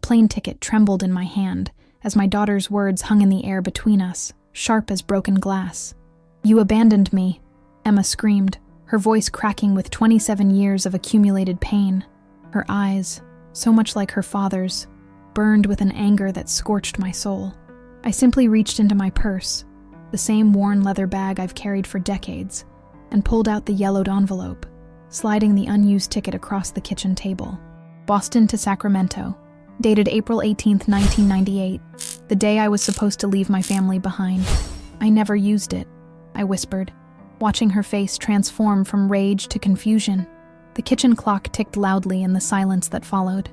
plane ticket trembled in my hand as my daughter's words hung in the air between us, sharp as broken glass. "You abandoned me," Emma screamed, her voice cracking with 27 years of accumulated pain. Her eyes, so much like her father's, burned with an anger that scorched my soul. I simply reached into my purse, the same worn leather bag I've carried for decades, and pulled out the yellowed envelope, sliding the unused ticket across the kitchen table. Boston to Sacramento, dated April 18, 1998, the day I was supposed to leave my family behind. "I never used it," I whispered, watching her face transform from rage to confusion. The kitchen clock ticked loudly in the silence that followed.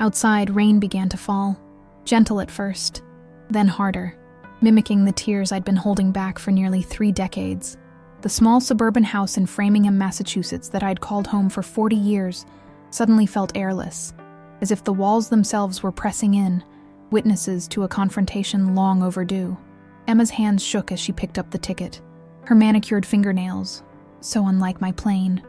Outside, rain began to fall, gentle at first, then harder, mimicking the tears I'd been holding back for nearly 3 decades. The small suburban house in Framingham, Massachusetts that I'd called home for 40 years suddenly felt airless, as if the walls themselves were pressing in, witnesses to a confrontation long overdue. Emma's hands shook as she picked up the ticket, her manicured fingernails, so unlike my plain,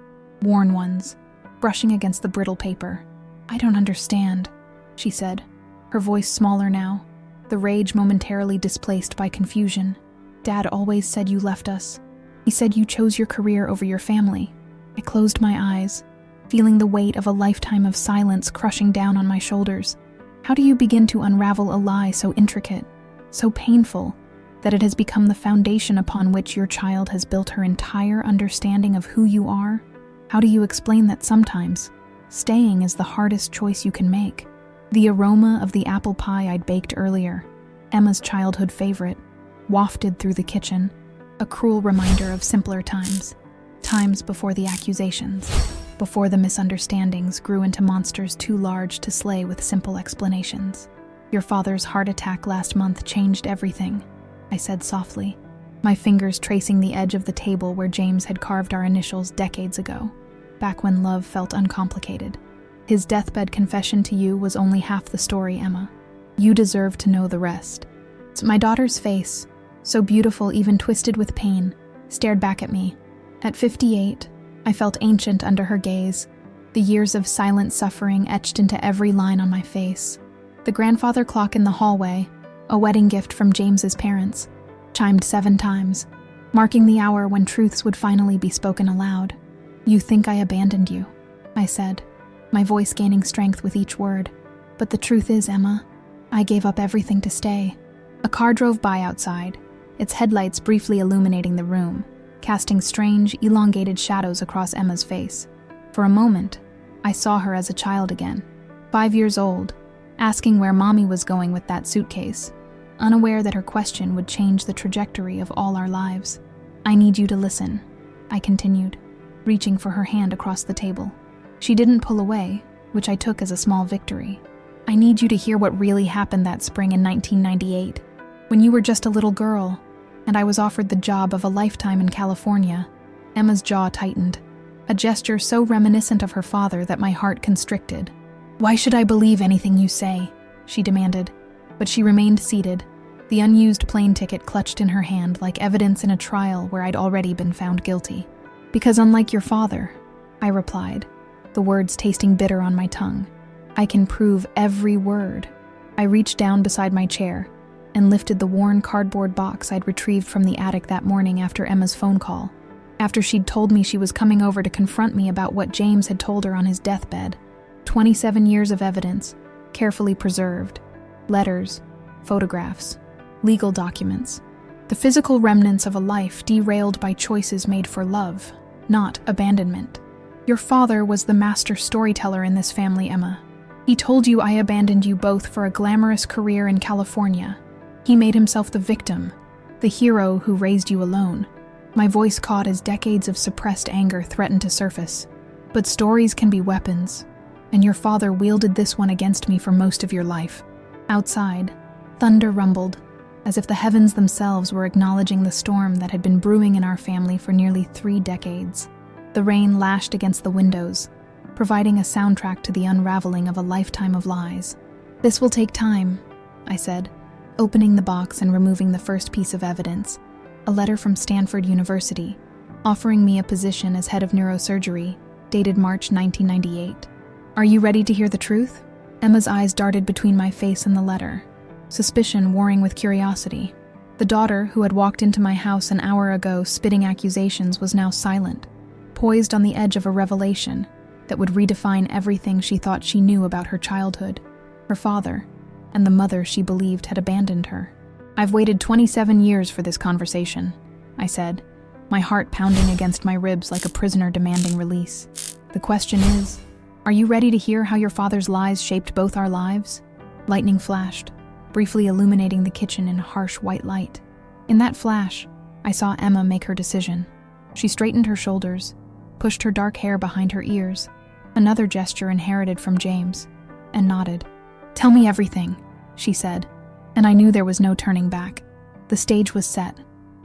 worn ones, brushing against the brittle paper. "I don't understand," she said, her voice smaller now, the rage momentarily displaced by confusion. "Dad always said you left us. He said you chose your career over your family." I closed my eyes, feeling the weight of a lifetime of silence crushing down on my shoulders. How do you begin to unravel a lie so intricate, so painful, that it has become the foundation upon which your child has built her entire understanding of who you are? How do you explain that sometimes staying is the hardest choice you can make? The aroma of the apple pie I'd baked earlier, Emma's childhood favorite, wafted through the kitchen, a cruel reminder of simpler times. Times before the accusations, before the misunderstandings grew into monsters too large to slay with simple explanations. "Your father's heart attack last month changed everything," I said softly, my fingers tracing the edge of the table where James had carved our initials decades ago, back when love felt uncomplicated. "His deathbed confession to you was only half the story, Emma. You deserve to know the rest." My daughter's face, so beautiful even twisted with pain, stared back at me. At 58, I felt ancient under her gaze, the years of silent suffering etched into every line on my face. The grandfather clock in the hallway, a wedding gift from James's parents, chimed 7 times, marking the hour when truths would finally be spoken aloud. "You think I abandoned you," I said, my voice gaining strength with each word. "But the truth is, Emma, I gave up everything to stay." A car drove by outside, its headlights briefly illuminating the room, casting strange, elongated shadows across Emma's face. For a moment, I saw her as a child again, 5 years old, asking where Mommy was going with that suitcase, unaware that her question would change the trajectory of all our lives. "I need you to listen," I continued, reaching for her hand across the table. She didn't pull away, which I took as a small victory. "I need you to hear what really happened that spring in 1998, when you were just a little girl, and I was offered the job of a lifetime in California." Emma's jaw tightened, a gesture so reminiscent of her father that my heart constricted. "Why should I believe anything you say?" she demanded, but she remained seated, the unused plane ticket clutched in her hand like evidence in a trial where I'd already been found guilty. "Because unlike your father," I replied, the words tasting bitter on my tongue, "I can prove every word." I reached down beside my chair and lifted the worn cardboard box I'd retrieved from the attic that morning after Emma's phone call, after she'd told me she was coming over to confront me about what James had told her on his deathbed. 27 years of evidence, carefully preserved. Letters, photographs, legal documents. The physical remnants of a life derailed by choices made for love, not abandonment. "Your father was the master storyteller in this family, Emma. He told you I abandoned you both for a glamorous career in California. He made himself the victim, the hero who raised you alone." My voice caught as decades of suppressed anger threatened to surface. "But stories can be weapons, and your father wielded this one against me for most of your life." Outside, thunder rumbled, as if the heavens themselves were acknowledging the storm that had been brewing in our family for nearly 3 decades. The rain lashed against the windows, providing a soundtrack to the unraveling of a lifetime of lies. "This will take time," I said, opening the box and removing the first piece of evidence, a letter from Stanford University, offering me a position as head of neurosurgery, dated March 1998. "Are you ready to hear the truth?" Emma's eyes darted between my face and the letter, suspicion warring with curiosity. The daughter, who had walked into my house an hour ago spitting accusations, was now silent, poised on the edge of a revelation that would redefine everything she thought she knew about her childhood, her father, and the mother she believed had abandoned her. "I've waited 27 years for this conversation," I said, my heart pounding against my ribs like a prisoner demanding release. "The question is, are you ready to hear how your father's lies shaped both our lives?" Lightning flashed, briefly illuminating the kitchen in harsh white light. In that flash, I saw Emma make her decision. She straightened her shoulders, pushed her dark hair behind her ears, another gesture inherited from James, and nodded. "Tell me everything," she said, and I knew there was no turning back. The stage was set.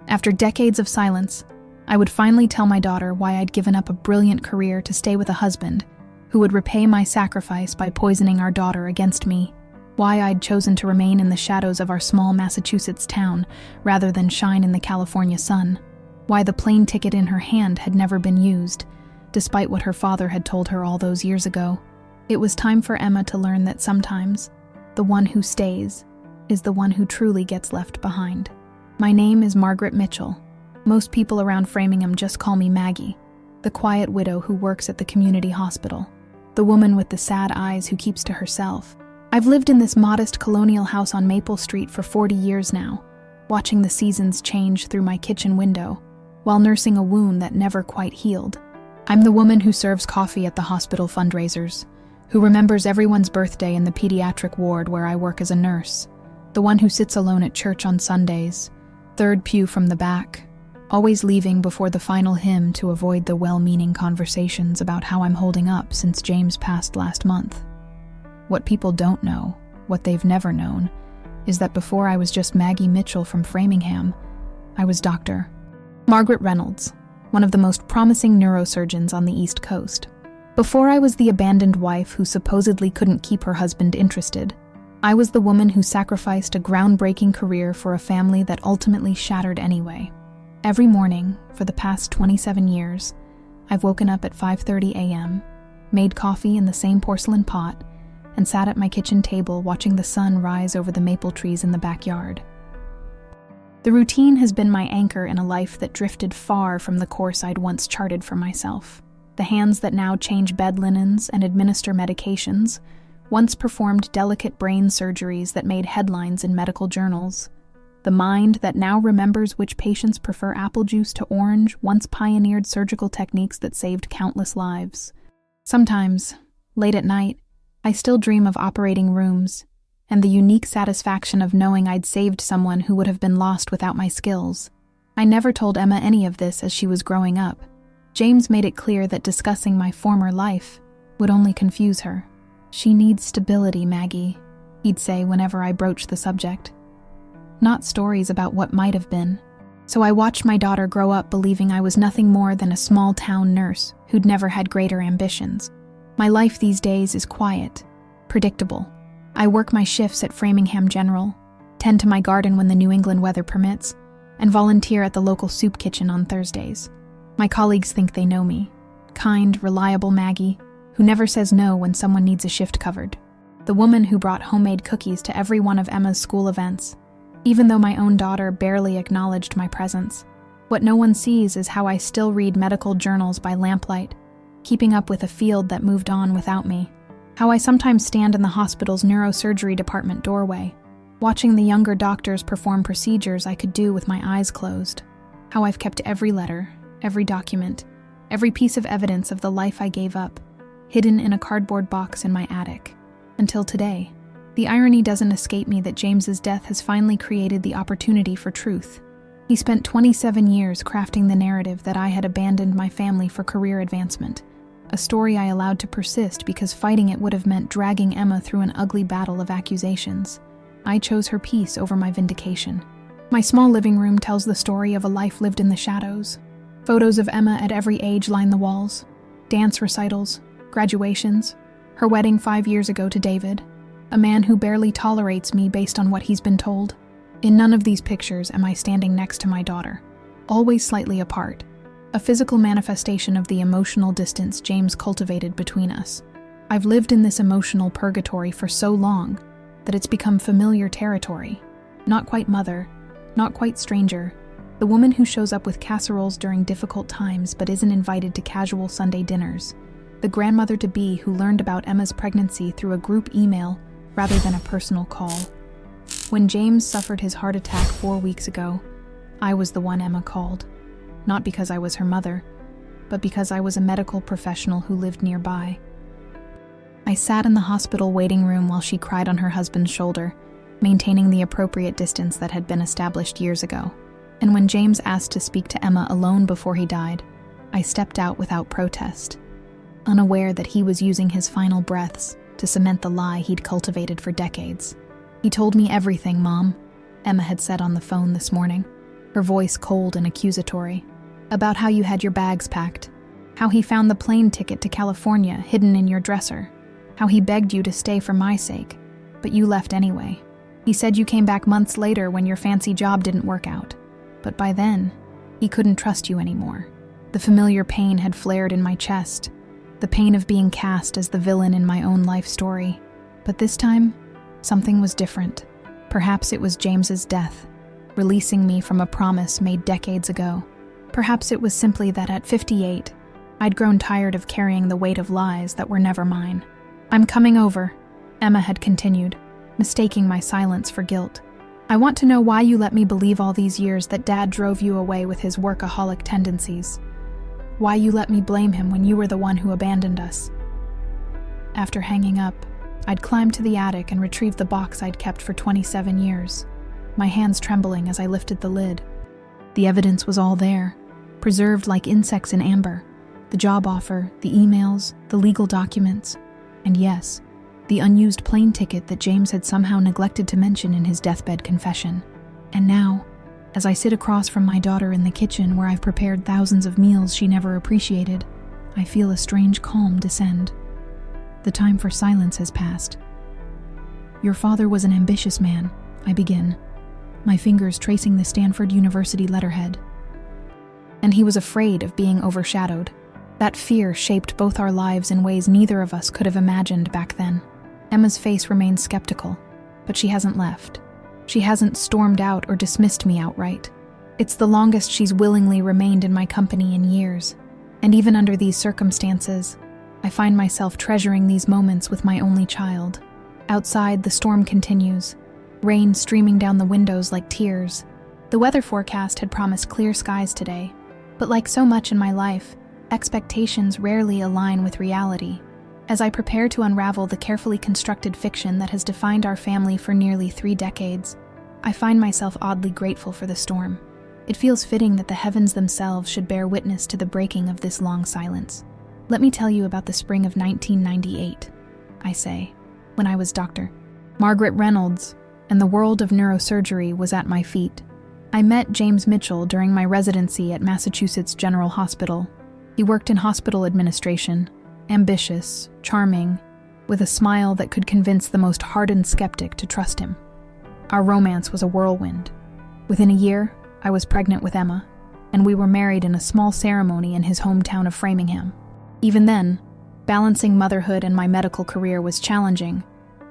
After decades of silence, I would finally tell my daughter why I'd given up a brilliant career to stay with a husband who would repay my sacrifice by poisoning our daughter against me, why I'd chosen to remain in the shadows of our small Massachusetts town rather than shine in the California sun, why the plane ticket in her hand had never been used, despite what her father had told her all those years ago. It was time for Emma to learn that sometimes the one who stays is the one who truly gets left behind. My name is Margaret Mitchell. Most people around Framingham just call me Maggie, the quiet widow who works at the community hospital, the woman with the sad eyes who keeps to herself. I've lived in this modest colonial house on Maple Street for 40 years now, watching the seasons change through my kitchen window, while nursing a wound that never quite healed. I'm the woman who serves coffee at the hospital fundraisers, who remembers everyone's birthday in the pediatric ward where I work as a nurse, the one who sits alone at church on Sundays, third pew from the back, always leaving before the final hymn to avoid the well-meaning conversations about how I'm holding up since James passed last month. What people don't know, what they've never known, is that before I was just Maggie Mitchell from Framingham, I was Dr. Margaret Reynolds, one of the most promising neurosurgeons on the East Coast. Before I was the abandoned wife who supposedly couldn't keep her husband interested, I was the woman who sacrificed a groundbreaking career for a family that ultimately shattered anyway. Every morning, for the past 27 years, I've woken up at 5:30 a.m., made coffee in the same porcelain pot, and sat at my kitchen table watching the sun rise over the maple trees in the backyard. The routine has been my anchor in a life that drifted far from the course I'd once charted for myself. The hands that now change bed linens and administer medications once performed delicate brain surgeries that made headlines in medical journals. The mind that now remembers which patients prefer apple juice to orange once pioneered surgical techniques that saved countless lives. Sometimes, late at night, I still dream of operating rooms and the unique satisfaction of knowing I'd saved someone who would have been lost without my skills. I never told Emma any of this as she was growing up. James made it clear that discussing my former life would only confuse her. "She needs stability, Maggie," he'd say whenever I broached the subject. Not stories about what might have been. So I watched my daughter grow up believing I was nothing more than a small-town nurse who'd never had greater ambitions. My life these days is quiet, predictable. I work my shifts at Framingham General, tend to my garden when the New England weather permits, and volunteer at the local soup kitchen on Thursdays. My colleagues think they know me. Kind, reliable Maggie, who never says no when someone needs a shift covered. The woman who brought homemade cookies to every one of Emma's school events, even though my own daughter barely acknowledged my presence. What no one sees is how I still read medical journals by lamplight, keeping up with a field that moved on without me. How I sometimes stand in the hospital's neurosurgery department doorway, watching the younger doctors perform procedures I could do with my eyes closed. How I've kept every letter, every document, every piece of evidence of the life I gave up, hidden in a cardboard box in my attic. Until today. The irony doesn't escape me that James's death has finally created the opportunity for truth. He spent 27 years crafting the narrative that I had abandoned my family for career advancement, a story I allowed to persist because fighting it would have meant dragging Emma through an ugly battle of accusations. I chose her peace over my vindication. My small living room tells the story of a life lived in the shadows. Photos of Emma at every age line the walls. Dance recitals, graduations, her wedding 5 years ago to David, a man who barely tolerates me based on what he's been told. In none of these pictures am I standing next to my daughter, always slightly apart, a physical manifestation of the emotional distance James cultivated between us. I've lived in this emotional purgatory for so long that it's become familiar territory. Not quite mother, not quite stranger, the woman who shows up with casseroles during difficult times but isn't invited to casual Sunday dinners. The grandmother-to-be who learned about Emma's pregnancy through a group email rather than a personal call. When James suffered his heart attack 4 weeks ago, I was the one Emma called. Not because I was her mother, but because I was a medical professional who lived nearby. I sat in the hospital waiting room while she cried on her husband's shoulder, maintaining the appropriate distance that had been established years ago. And when James asked to speak to Emma alone before he died, I stepped out without protest, unaware that he was using his final breaths to cement the lie he'd cultivated for decades. "He told me everything, Mom," Emma had said on the phone this morning, her voice cold and accusatory, "about how you had your bags packed, how he found the plane ticket to California hidden in your dresser, how he begged you to stay for my sake, but you left anyway. He said you came back months later when your fancy job didn't work out. But by then, he couldn't trust you anymore." The familiar pain had flared in my chest, the pain of being cast as the villain in my own life story. But this time, something was different. Perhaps it was James's death, releasing me from a promise made decades ago. Perhaps it was simply that at 58, I'd grown tired of carrying the weight of lies that were never mine. "I'm coming over," Emma had continued, mistaking my silence for guilt. "I want to know why you let me believe all these years that Dad drove you away with his workaholic tendencies. Why you let me blame him when you were the one who abandoned us." After hanging up, I'd climbed to the attic and retrieved the box I'd kept for 27 years, my hands trembling as I lifted the lid. The evidence was all there, preserved like insects in amber. The job offer, the emails, the legal documents, and yes, the unused plane ticket that James had somehow neglected to mention in his deathbed confession. And now, as I sit across from my daughter in the kitchen where I've prepared thousands of meals she never appreciated, I feel a strange calm descend. The time for silence has passed. "Your father was an ambitious man," I begin, my fingers tracing the Stanford University letterhead. "And he was afraid of being overshadowed. That fear shaped both our lives in ways neither of us could have imagined back then." Emma's face remains skeptical, but she hasn't left. She hasn't stormed out or dismissed me outright. It's the longest she's willingly remained in my company in years. And even under these circumstances, I find myself treasuring these moments with my only child. Outside, the storm continues, rain streaming down the windows like tears. The weather forecast had promised clear skies today, but like so much in my life, expectations rarely align with reality. As I prepare to unravel the carefully constructed fiction that has defined our family for nearly 3 decades, I find myself oddly grateful for the storm. It feels fitting that the heavens themselves should bear witness to the breaking of this long silence. "Let me tell you about the spring of 1998, I say, when I was Dr. Margaret Reynolds, and the world of neurosurgery was at my feet. I met James Mitchell during my residency at Massachusetts General Hospital. He worked in hospital administration, ambitious, charming, with a smile that could convince the most hardened skeptic to trust him. Our romance was a whirlwind. Within a year, I was pregnant with Emma, and we were married in a small ceremony in his hometown of Framingham. Even then, balancing motherhood and my medical career was challenging,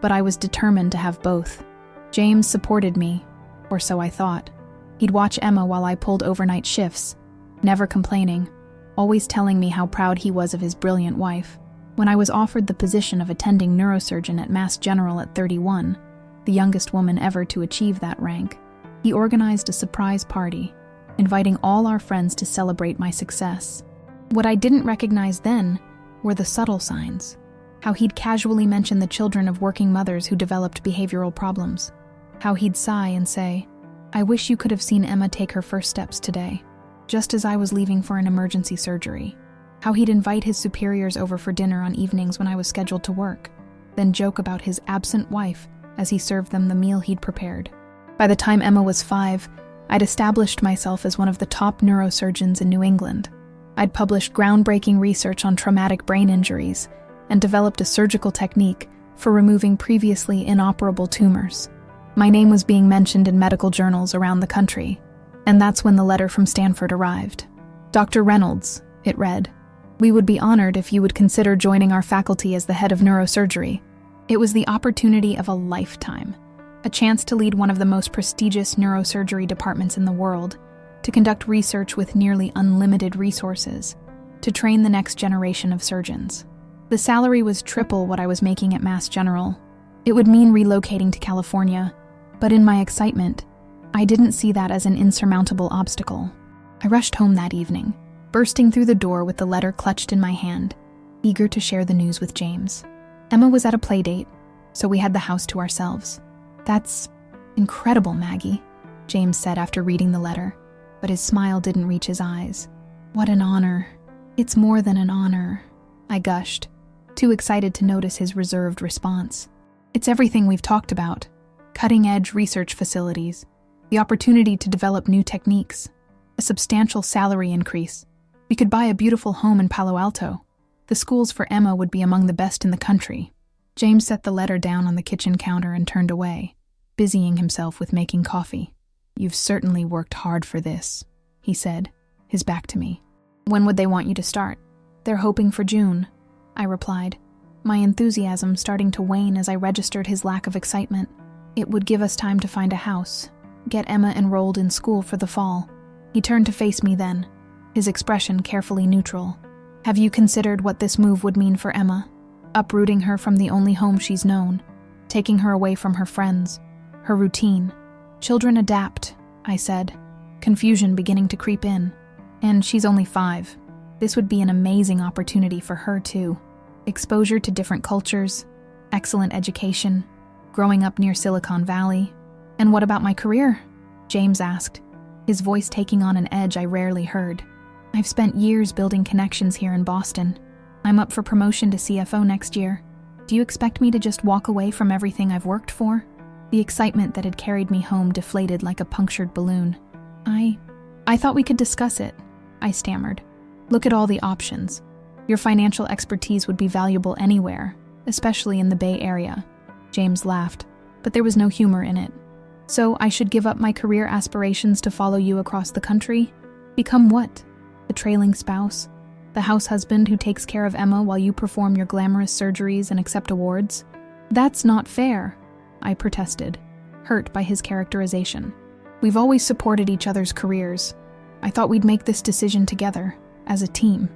but I was determined to have both. James supported me, or so I thought. He'd watch Emma while I pulled overnight shifts, never complaining, always telling me how proud he was of his brilliant wife. When I was offered the position of attending neurosurgeon at Mass General at 31, the youngest woman ever to achieve that rank, he organized a surprise party, inviting all our friends to celebrate my success. What I didn't recognize then were the subtle signs, how he'd casually mention the children of working mothers who developed behavioral problems, how he'd sigh and say, "I wish you could have seen Emma take her first steps today," just as I was leaving for an emergency surgery, how he'd invite his superiors over for dinner on evenings when I was scheduled to work, then joke about his absent wife as he served them the meal he'd prepared. By the time Emma was 5, I'd established myself as one of the top neurosurgeons in New England. I'd published groundbreaking research on traumatic brain injuries and developed a surgical technique for removing previously inoperable tumors. My name was being mentioned in medical journals around the country, and that's when the letter from Stanford arrived. "Dr. Reynolds," it read, We would be honored if you would consider joining our faculty as the head of neurosurgery. It was the opportunity of a lifetime, a chance to lead one of the most prestigious neurosurgery departments in the world, to conduct research with nearly unlimited resources, to train the next generation of surgeons. The salary was triple what I was making at Mass General. It would mean relocating to California, but in my excitement, I didn't see that as an insurmountable obstacle. I rushed home that evening, bursting through the door with the letter clutched in my hand, eager to share the news with James. Emma was at a play date, so we had the house to ourselves. "That's incredible, Maggie," James said after reading the letter, but his smile didn't reach his eyes. "What an honor. It's more than an honor," I gushed, too excited to notice his reserved response. "It's everything we've talked about. Cutting-edge research facilities, the opportunity to develop new techniques, a substantial salary increase. We could buy a beautiful home in Palo Alto. The schools for Emma would be among the best in the country." James set the letter down on the kitchen counter and turned away, busying himself with making coffee. "You've certainly worked hard for this," he said, his back to me. "When would they want you to start?" "They're hoping for June," I replied, my enthusiasm starting to wane as I registered his lack of excitement. "It would give us time to find a house, get Emma enrolled in school for the fall." He turned to face me then, his expression carefully neutral. "Have you considered what this move would mean for Emma? Uprooting her from the only home she's known, taking her away from her friends, her routine." "Children adapt," I said, confusion beginning to creep in. "And she's only 5. This would be an amazing opportunity for her too. Exposure to different cultures, excellent education, growing up near Silicon Valley." "And what about my career?" James asked, his voice taking on an edge I rarely heard. "I've spent years building connections here in Boston. I'm up for promotion to CFO next year. Do you expect me to just walk away from everything I've worked for?" The excitement that had carried me home deflated like a punctured balloon. I thought we could discuss it," I stammered. "Look at all the options. Your financial expertise would be valuable anywhere, especially in the Bay Area." James laughed, but there was no humor in it. "So I should give up my career aspirations to follow you across the country? Become what? The trailing spouse? The house husband who takes care of Emma while you perform your glamorous surgeries and accept awards? That's not fair," I protested, hurt by his characterization. "We've always supported each other's careers. I thought we'd make this decision together, as a team."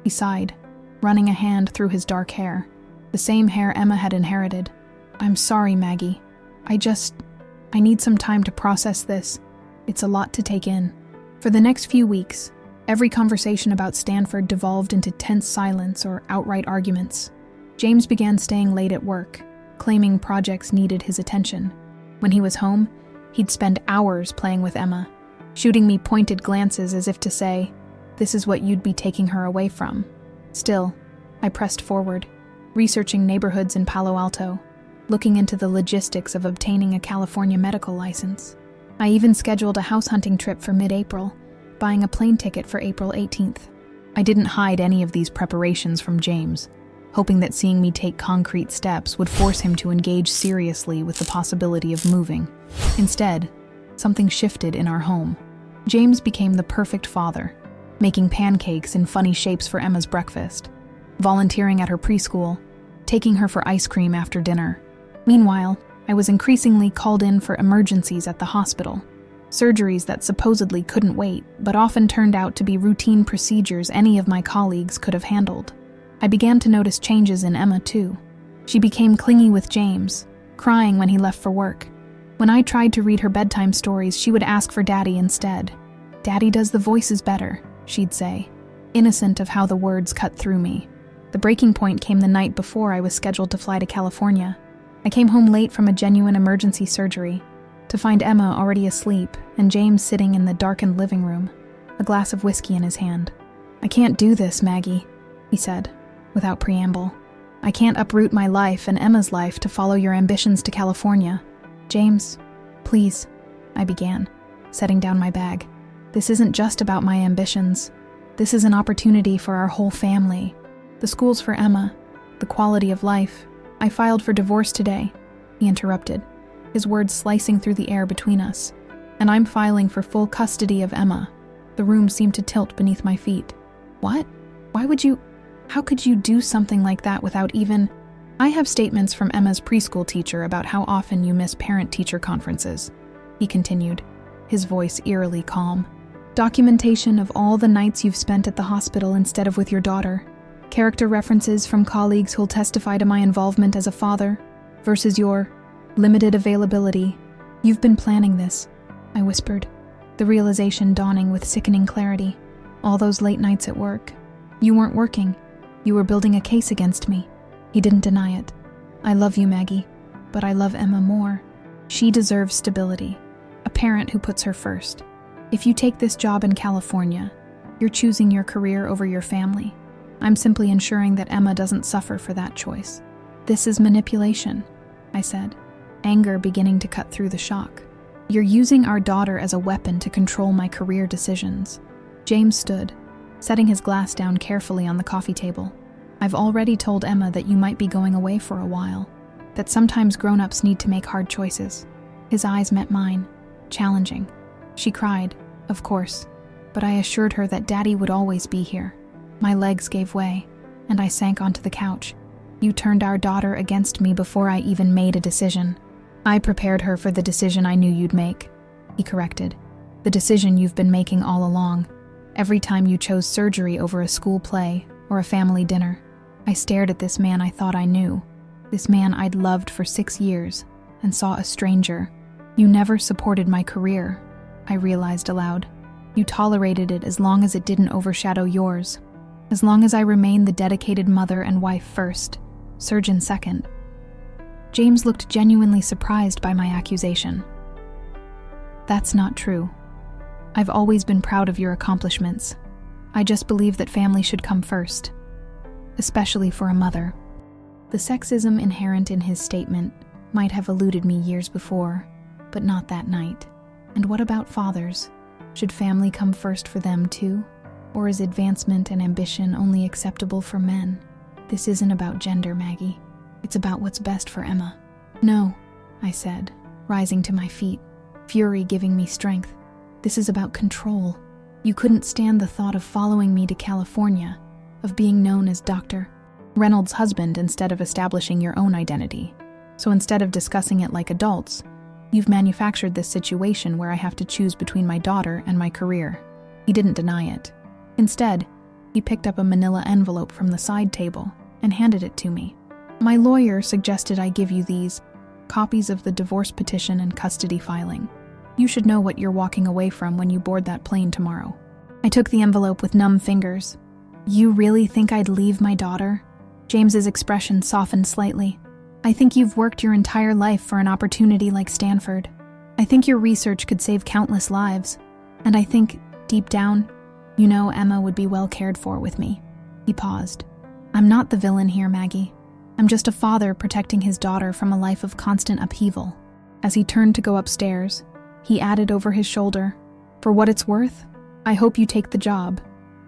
He sighed, running a hand through his dark hair, the same hair Emma had inherited. "I'm sorry, Maggie. I need some time to process this. It's a lot to take in." For the next few weeks, every conversation about Stanford devolved into tense silence or outright arguments. James began staying late at work, claiming projects needed his attention. When he was home, he'd spend hours playing with Emma, shooting me pointed glances as if to say, "This is what you'd be taking her away from." Still, I pressed forward, researching neighborhoods in Palo Alto, looking into the logistics of obtaining a California medical license. I even scheduled a house hunting trip for mid-April, buying a plane ticket for April 18th. I didn't hide any of these preparations from James, hoping that seeing me take concrete steps would force him to engage seriously with the possibility of moving. Instead, something shifted in our home. James became the perfect father, making pancakes in funny shapes for Emma's breakfast, volunteering at her preschool, taking her for ice cream after dinner. Meanwhile, I was increasingly called in for emergencies at the hospital, surgeries that supposedly couldn't wait, but often turned out to be routine procedures any of my colleagues could have handled. I began to notice changes in Emma, too. She became clingy with James, crying when he left for work. When I tried to read her bedtime stories, she would ask for Daddy instead. "Daddy does the voices better," she'd say, innocent of how the words cut through me. The breaking point came the night before I was scheduled to fly to California. I came home late from a genuine emergency surgery, to find Emma already asleep and James sitting in the darkened living room, a glass of whiskey in his hand. "I can't do this, Maggie," he said, without preamble. "I can't uproot my life and Emma's life to follow your ambitions to California." "James, please," I began, setting down my bag. "This isn't just about my ambitions. This is an opportunity for our whole family. The schools for Emma, the quality of life. I filed for divorce today," he interrupted, his words slicing through the air between us. "And I'm filing for full custody of Emma." The room seemed to tilt beneath my feet. "What? Why would you—" How could you do something like that without even... I have statements from Emma's preschool teacher about how often you miss parent-teacher conferences, he continued, his voice eerily calm. Documentation of all the nights you've spent at the hospital instead of with your daughter. Character references from colleagues who'll testify to my involvement as a father versus your limited availability. You've been planning this, I whispered, the realization dawning with sickening clarity. All those late nights at work. You weren't working. You were building a case against me. He didn't deny it. I love you, Maggie, but I love Emma more. She deserves stability, a parent who puts her first. If you take this job in California, you're choosing your career over your family. I'm simply ensuring that Emma doesn't suffer for that choice. This is manipulation, I said, anger beginning to cut through the shock. You're using our daughter as a weapon to control my career decisions. James stood, setting his glass down carefully on the coffee table. I've already told Emma that you might be going away for a while, that sometimes grown-ups need to make hard choices. His eyes met mine, challenging. She cried, of course, but I assured her that Daddy would always be here. My legs gave way, and I sank onto the couch. You turned our daughter against me before I even made a decision. I prepared her for the decision I knew you'd make, he corrected. The decision you've been making all along. Every time you chose surgery over a school play or a family dinner. I stared at this man I thought I knew, this man I'd loved for 6 years, and saw a stranger. You never supported my career, I realized aloud. You tolerated it as long as it didn't overshadow yours. As long as I remained the dedicated mother and wife first, surgeon second. James looked genuinely surprised by my accusation. That's not true. I've always been proud of your accomplishments. I just believe that family should come first, especially for a mother. The sexism inherent in his statement might have eluded me years before, but not that night. And what about fathers? Should family come first for them too? Or is advancement and ambition only acceptable for men? This isn't about gender, Maggie. It's about what's best for Emma. No, I said, rising to my feet, fury giving me strength. This is about control. You couldn't stand the thought of following me to California, of being known as Dr. Reynolds' husband instead of establishing your own identity. So instead of discussing it like adults, you've manufactured this situation where I have to choose between my daughter and my career. He didn't deny it. Instead, he picked up a manila envelope from the side table and handed it to me. My lawyer suggested I give you these copies of the divorce petition and custody filing. You should know what you're walking away from when you board that plane tomorrow. I took the envelope with numb fingers. You really think I'd leave my daughter? James's expression softened slightly. I think you've worked your entire life for an opportunity like Stanford. I think your research could save countless lives. And I think, deep down, you know Emma would be well cared for with me. He paused. I'm not the villain here, Maggie. I'm just a father protecting his daughter from a life of constant upheaval. As he turned to go upstairs, he added over his shoulder, For what it's worth, I hope you take the job.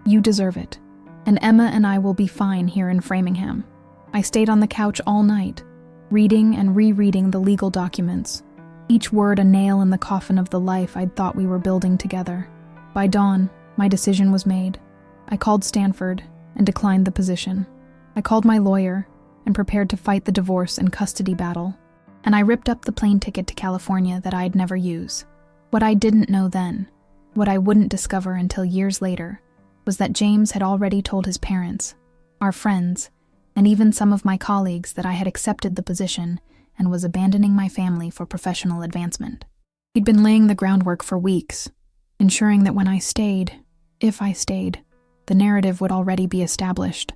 You deserve it. And Emma and I will be fine here in Framingham. I stayed on the couch all night, reading and rereading the legal documents, each word a nail in the coffin of the life I'd thought we were building together. By dawn, my decision was made. I called Stanford and declined the position. I called my lawyer and prepared to fight the divorce and custody battle, and I ripped up the plane ticket to California that I'd never use. What I didn't know then, what I wouldn't discover until years later, was that James had already told his parents, our friends, and even some of my colleagues that I had accepted the position and was abandoning my family for professional advancement. He'd been laying the groundwork for weeks, ensuring that when I stayed, if I stayed, the narrative would already be established.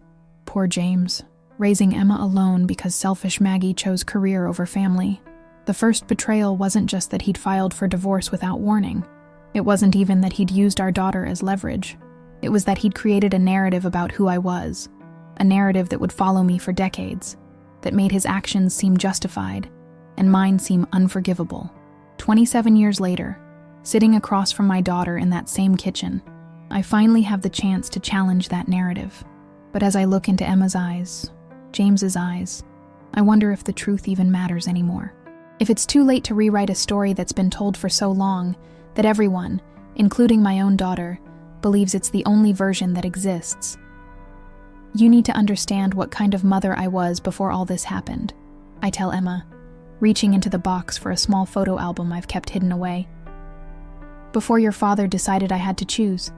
Poor James, raising Emma alone because selfish Maggie chose career over family. The first betrayal wasn't just that he'd filed for divorce without warning. It wasn't even that he'd used our daughter as leverage. It was that he'd created a narrative about who I was, a narrative that would follow me for decades, that made his actions seem justified and mine seem unforgivable. 27 years later, sitting across from my daughter in that same kitchen, I finally have the chance to challenge that narrative. But as I look into Emma's eyes, James's eyes, I wonder if the truth even matters anymore. If it's too late to rewrite a story that's been told for so long that everyone, including my own daughter, believes it's the only version that exists. You need to understand what kind of mother I was before all this happened, I tell Emma, reaching into the box for a small photo album I've kept hidden away. Before your father decided I had to choose.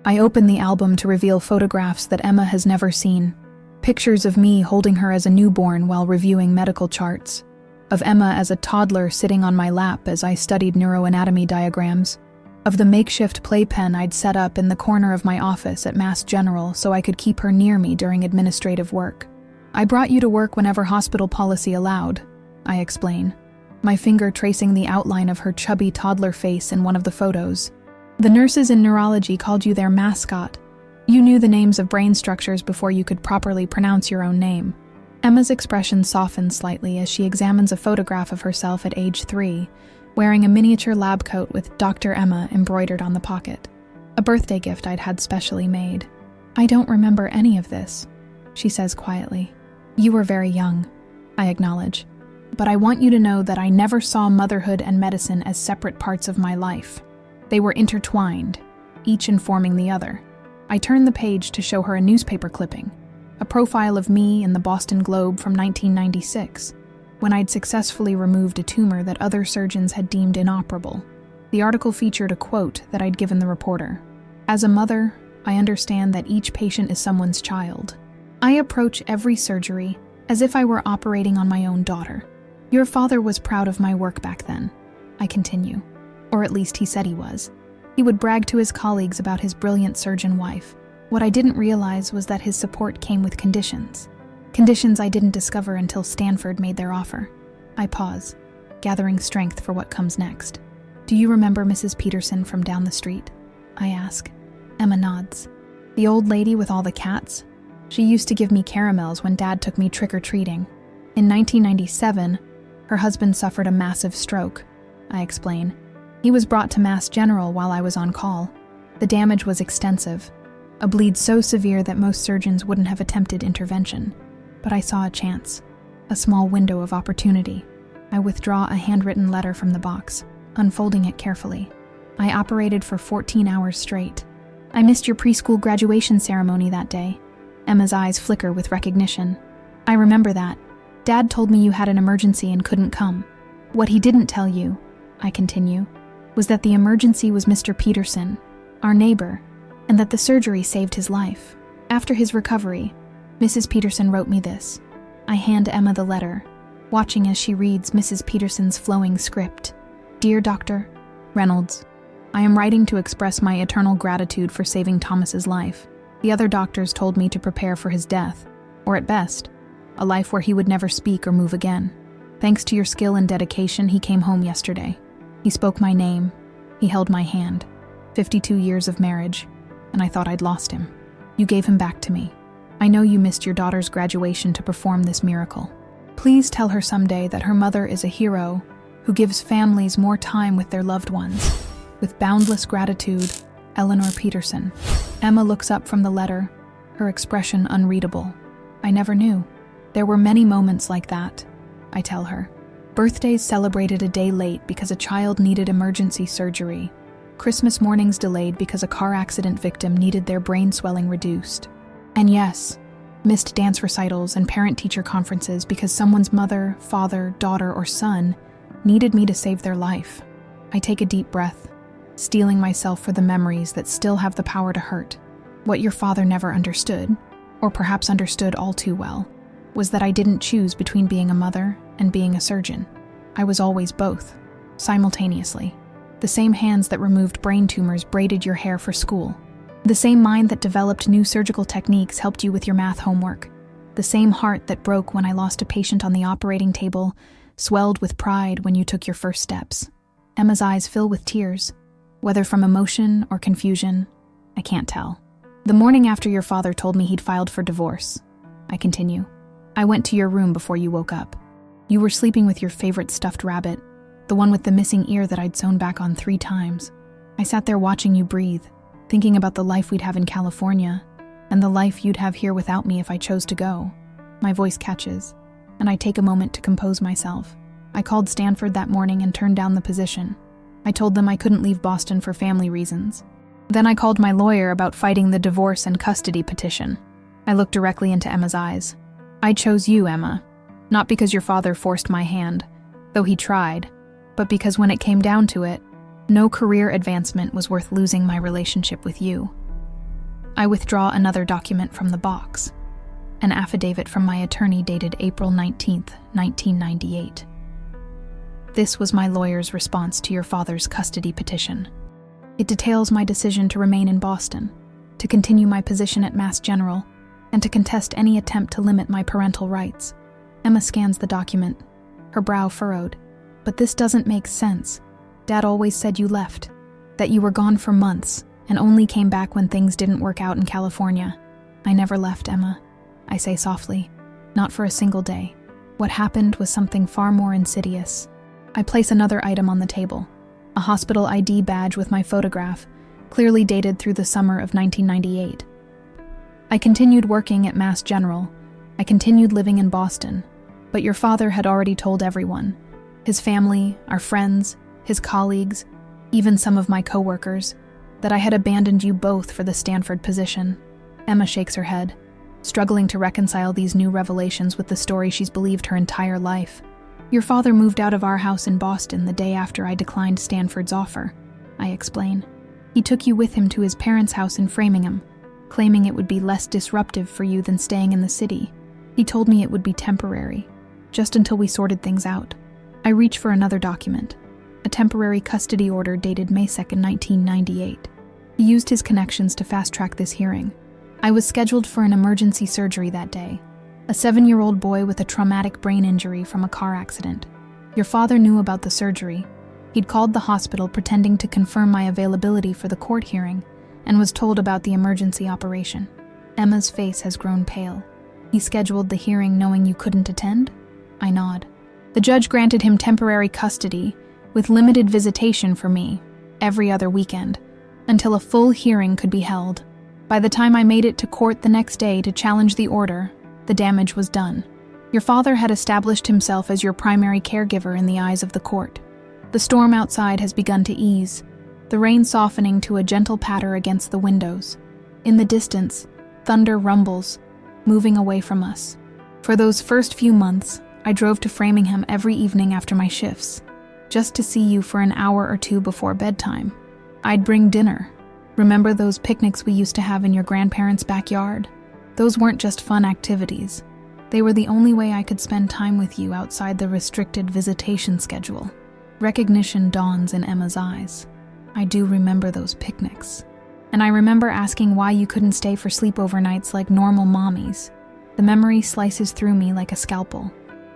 I open the album to reveal photographs that Emma has never seen. Pictures of me holding her as a newborn while reviewing medical charts. Of Emma as a toddler sitting on my lap as I studied neuroanatomy diagrams. Of the makeshift playpen I'd set up in the corner of my office at Mass General so I could keep her near me during administrative work. I brought you to work whenever hospital policy allowed, I explain, my finger tracing the outline of her chubby toddler face in one of the photos. The nurses in neurology called you their mascot. You knew the names of brain structures before you could properly pronounce your own name. Emma's expression softens slightly as she examines a photograph of herself at age 3, wearing a miniature lab coat with Dr. Emma embroidered on the pocket. A birthday gift I'd had specially made. I don't remember any of this, she says quietly. You were very young, I acknowledge. But I want you to know that I never saw motherhood and medicine as separate parts of my life. They were intertwined, each informing the other. I turned the page to show her a newspaper clipping, a profile of me in the Boston Globe from 1996, when I'd successfully removed a tumor that other surgeons had deemed inoperable. The article featured a quote that I'd given the reporter. As a mother, I understand that each patient is someone's child. I approach every surgery as if I were operating on my own daughter. Your father was proud of my work back then, I continue. Or at least he said he was. He would brag to his colleagues about his brilliant surgeon wife. What I didn't realize was that his support came with conditions. Conditions I didn't discover until Stanford made their offer. I pause, gathering strength for what comes next. Do you remember Mrs. Peterson from down the street? I ask. Emma nods. The old lady with all the cats? She used to give me caramels when Dad took me trick-or-treating. In 1997, her husband suffered a massive stroke, I explain. He was brought to Mass General while I was on call. The damage was extensive, a bleed so severe that most surgeons wouldn't have attempted intervention. But I saw a chance, a small window of opportunity. I withdraw a handwritten letter from the box, unfolding it carefully. I operated for 14 hours straight. I missed your preschool graduation ceremony that day. Emma's eyes flicker with recognition. I remember that. Dad told me you had an emergency and couldn't come. What he didn't tell you, I continue, was that the emergency was Mr. Peterson, our neighbor, and that the surgery saved his life. After his recovery, Mrs. Peterson wrote me this. I hand Emma the letter, watching as she reads Mrs. Peterson's flowing script. Dear Dr. Reynolds, I am writing to express my eternal gratitude for saving Thomas's life. The other doctors told me to prepare for his death, or at best, a life where he would never speak or move again. Thanks to your skill and dedication, he came home yesterday. He spoke my name. He held my hand. 52 years of marriage, and I thought I'd lost him. You gave him back to me. I know you missed your daughter's graduation to perform this miracle. Please tell her someday that her mother is a hero who gives families more time with their loved ones. With boundless gratitude, Eleanor Peterson. Emma looks up from the letter, her expression unreadable. I never knew. There were many moments like that, I tell her. Birthdays celebrated a day late because a child needed emergency surgery. Christmas mornings delayed because a car accident victim needed their brain swelling reduced. And yes, missed dance recitals and parent-teacher conferences because someone's mother, father, daughter, or son needed me to save their life. I take a deep breath, steeling myself for the memories that still have the power to hurt. What your father never understood, or perhaps understood all too well, was that I didn't choose between being a mother and being a surgeon. I was always both, simultaneously. The same hands that removed brain tumors braided your hair for school. The same mind that developed new surgical techniques helped you with your math homework. The same heart that broke when I lost a patient on the operating table swelled with pride when you took your first steps. Emma's eyes fill with tears. Whether from emotion or confusion, I can't tell. The morning after your father told me he'd filed for divorce, I continue, I went to your room before you woke up. You were sleeping with your favorite stuffed rabbit, the one with the missing ear that I'd sewn back on 3 times. I sat there watching you breathe, thinking about the life we'd have in California, and the life you'd have here without me if I chose to go. My voice catches, and I take a moment to compose myself. I called Stanford that morning and turned down the position. I told them I couldn't leave Boston for family reasons. Then I called my lawyer about fighting the divorce and custody petition. I looked directly into Emma's eyes. I chose you, Emma, not because your father forced my hand, though he tried, but because when it came down to it, no career advancement was worth losing my relationship with you. I withdraw another document from the box, an affidavit from my attorney dated April 19th, 1998. This was my lawyer's response to your father's custody petition. It details my decision to remain in Boston, to continue my position at Mass General, and to contest any attempt to limit my parental rights. Emma scans the document, her brow furrowed. But this doesn't make sense. Dad always said you left, that you were gone for months and only came back when things didn't work out in California. I never left, Emma, I say softly. Not for a single day. What happened was something far more insidious. I place another item on the table, a hospital ID badge with my photograph, clearly dated through the summer of 1998. I continued working at Mass General. I continued living in Boston. But your father had already told everyone, his family, our friends, his colleagues, even some of my coworkers, that I had abandoned you both for the Stanford position. Emma shakes her head, struggling to reconcile these new revelations with the story she's believed her entire life. Your father moved out of our house in Boston the day after I declined Stanford's offer, I explain. He took you with him to his parents' house in Framingham, claiming it would be less disruptive for you than staying in the city. He told me it would be temporary, just until we sorted things out. I reach for another document, a temporary custody order dated May 2nd, 1998. He used his connections to fast-track this hearing. I was scheduled for an emergency surgery that day, a 7-year-old boy with a traumatic brain injury from a car accident. Your father knew about the surgery. He'd called the hospital pretending to confirm my availability for the court hearing and was told about the emergency operation. Emma's face has grown pale. He scheduled the hearing knowing you couldn't attend? I nod. The judge granted him temporary custody with limited visitation for me every other weekend until a full hearing could be held. By the time I made it to court the next day to challenge the order, the damage was done. Your father had established himself as your primary caregiver in the eyes of the court. The storm outside has begun to ease, the rain softening to a gentle patter against the windows. In the distance, thunder rumbles, moving away from us. For those first few months, I drove to Framingham every evening after my shifts, just to see you for an hour or two before bedtime. I'd bring dinner. Remember those picnics we used to have in your grandparents' backyard? Those weren't just fun activities. They were the only way I could spend time with you outside the restricted visitation schedule. Recognition dawns in Emma's eyes. I do remember those picnics. And I remember asking why you couldn't stay for sleepover nights like normal mommies. The memory slices through me like a scalpel.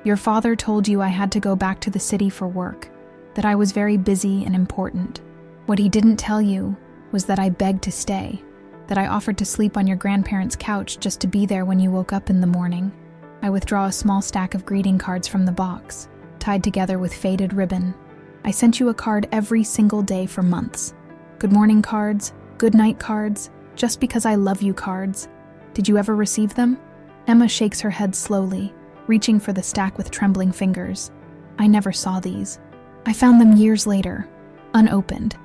Your father told you I had to go back to the city for work, that I was very busy and important. What he didn't tell you was that I begged to stay, that I offered to sleep on your grandparents' couch just to be there when you woke up in the morning. I withdraw a small stack of greeting cards from the box, tied together with faded ribbon. I sent you a card every single day for months. Good morning cards, good night cards, just because I love you cards. Did you ever receive them? Emma shakes her head slowly, reaching for the stack with trembling fingers. I never saw these. I found them years later, unopened,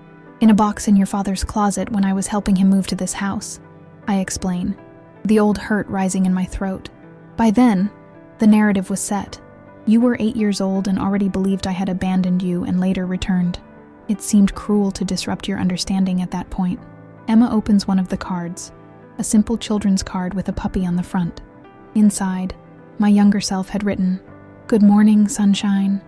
in a box in your father's closet when I was helping him move to this house. I explain, the old hurt rising in my throat. By then, the narrative was set. You were 8 years old and already believed I had abandoned you and later returned. It seemed cruel to disrupt your understanding at that point. Emma opens one of the cards, a simple children's card with a puppy on the front. Inside, my younger self had written, "Good morning, sunshine.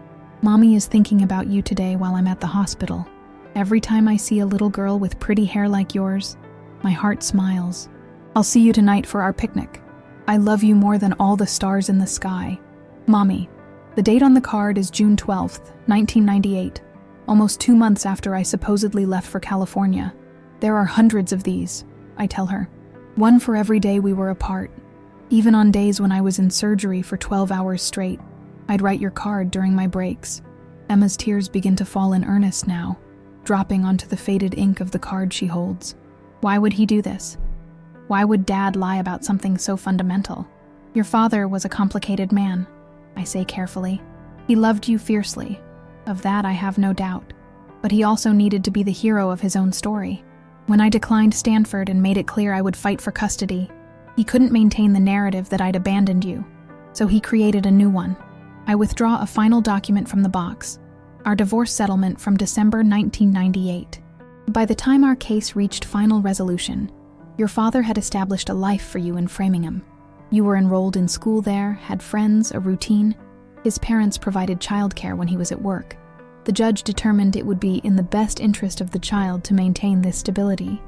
Mommy is thinking about you today while I'm at the hospital. Every time I see a little girl with pretty hair like yours, my heart smiles. I'll see you tonight for our picnic. I love you more than all the stars in the sky. Mommy." The date on the card is June 12th, 1998, almost 2 months after I supposedly left for California. There are hundreds of these, I tell her. One for every day we were apart. Even on days when I was in surgery for 12 hours straight, I'd write your card during my breaks. Emma's tears begin to fall in earnest now, dropping onto the faded ink of the card she holds. Why would he do this? Why would Dad lie about something so fundamental? Your father was a complicated man, I say carefully. He loved you fiercely. Of that I have no doubt. But he also needed to be the hero of his own story. When I declined Stanford and made it clear I would fight for custody, He couldn't maintain the narrative that I'd abandoned you, so he created a new one. I withdraw a final document from the box, our divorce settlement from December 1998. By the time our case reached final resolution, your father had established a life for you in Framingham. You were enrolled in school there, had friends, a routine. His parents provided childcare when he was at work. The judge determined it would be in the best interest of the child to maintain this stability.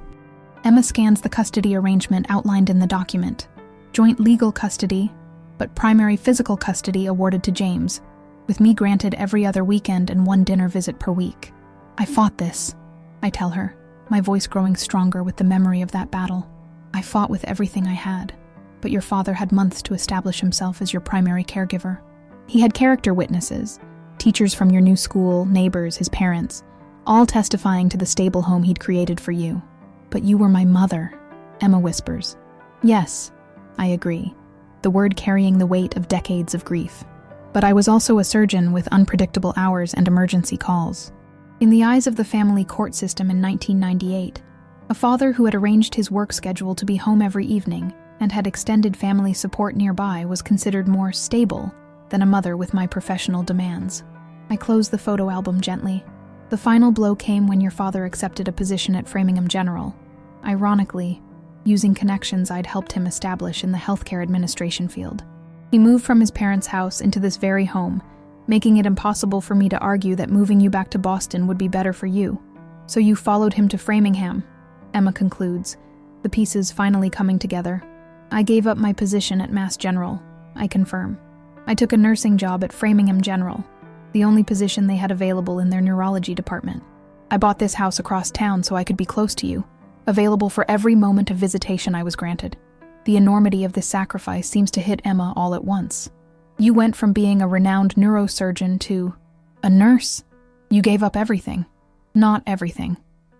Emma scans the custody arrangement outlined in the document. Joint legal custody, but primary physical custody awarded to James, with me granted every other weekend and one dinner visit per week. I fought this, I tell her, my voice growing stronger with the memory of that battle. I fought with everything I had, but your father had months to establish himself as your primary caregiver. He had character witnesses, teachers from your new school, neighbors, his parents, all testifying to the stable home he'd created for you. But you were my mother, Emma whispers. Yes, I agree, the word carrying the weight of decades of grief. But I was also a surgeon with unpredictable hours and emergency calls. In the eyes of the family court system in 1998, a father who had arranged his work schedule to be home every evening and had extended family support nearby was considered more stable than a mother with my professional demands. I closed the photo album gently. The final blow came when your father accepted a position at Framingham General, ironically, using connections I'd helped him establish in the healthcare administration field. He moved from his parents' house into this very home, making it impossible for me to argue that moving you back to Boston would be better for you. So you followed him to Framingham, Emma concludes, the pieces finally coming together. I gave up my position at Mass General, I confirm. I took a nursing job at Framingham General, the only position they had available in their neurology department. I bought this house across town so I could be close to you, available for every moment of visitation I was granted. The enormity of this sacrifice seems to hit Emma all at once. You went from being a renowned neurosurgeon to a nurse. You gave up everything. Not everything,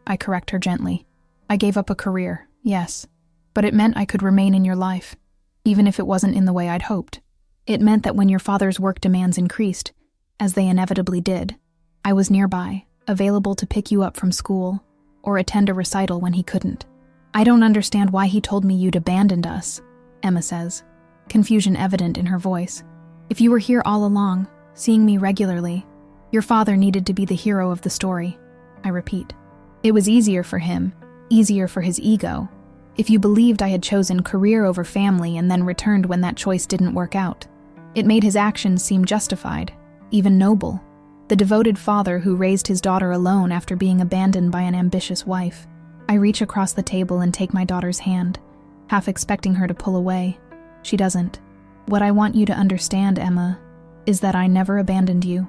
I correct her gently. I gave up a career, yes, but it meant I could remain in your life, even if it wasn't in the way I'd hoped. It meant that when your father's work demands increased, as they inevitably did, I was nearby, available to pick you up from school or attend a recital when he couldn't. I don't understand why he told me you'd abandoned us, Emma says, confusion evident in her voice. If you were here all along, seeing me regularly, your father needed to be the hero of the story, I repeat. It was easier for him, easier for his ego, if you believed I had chosen career over family and then returned when that choice didn't work out. It made his actions seem justified, even noble. The devoted father who raised his daughter alone after being abandoned by an ambitious wife. I reach across the table and take my daughter's hand, half expecting her to pull away. She doesn't. What I want you to understand, Emma, is that I never abandoned you.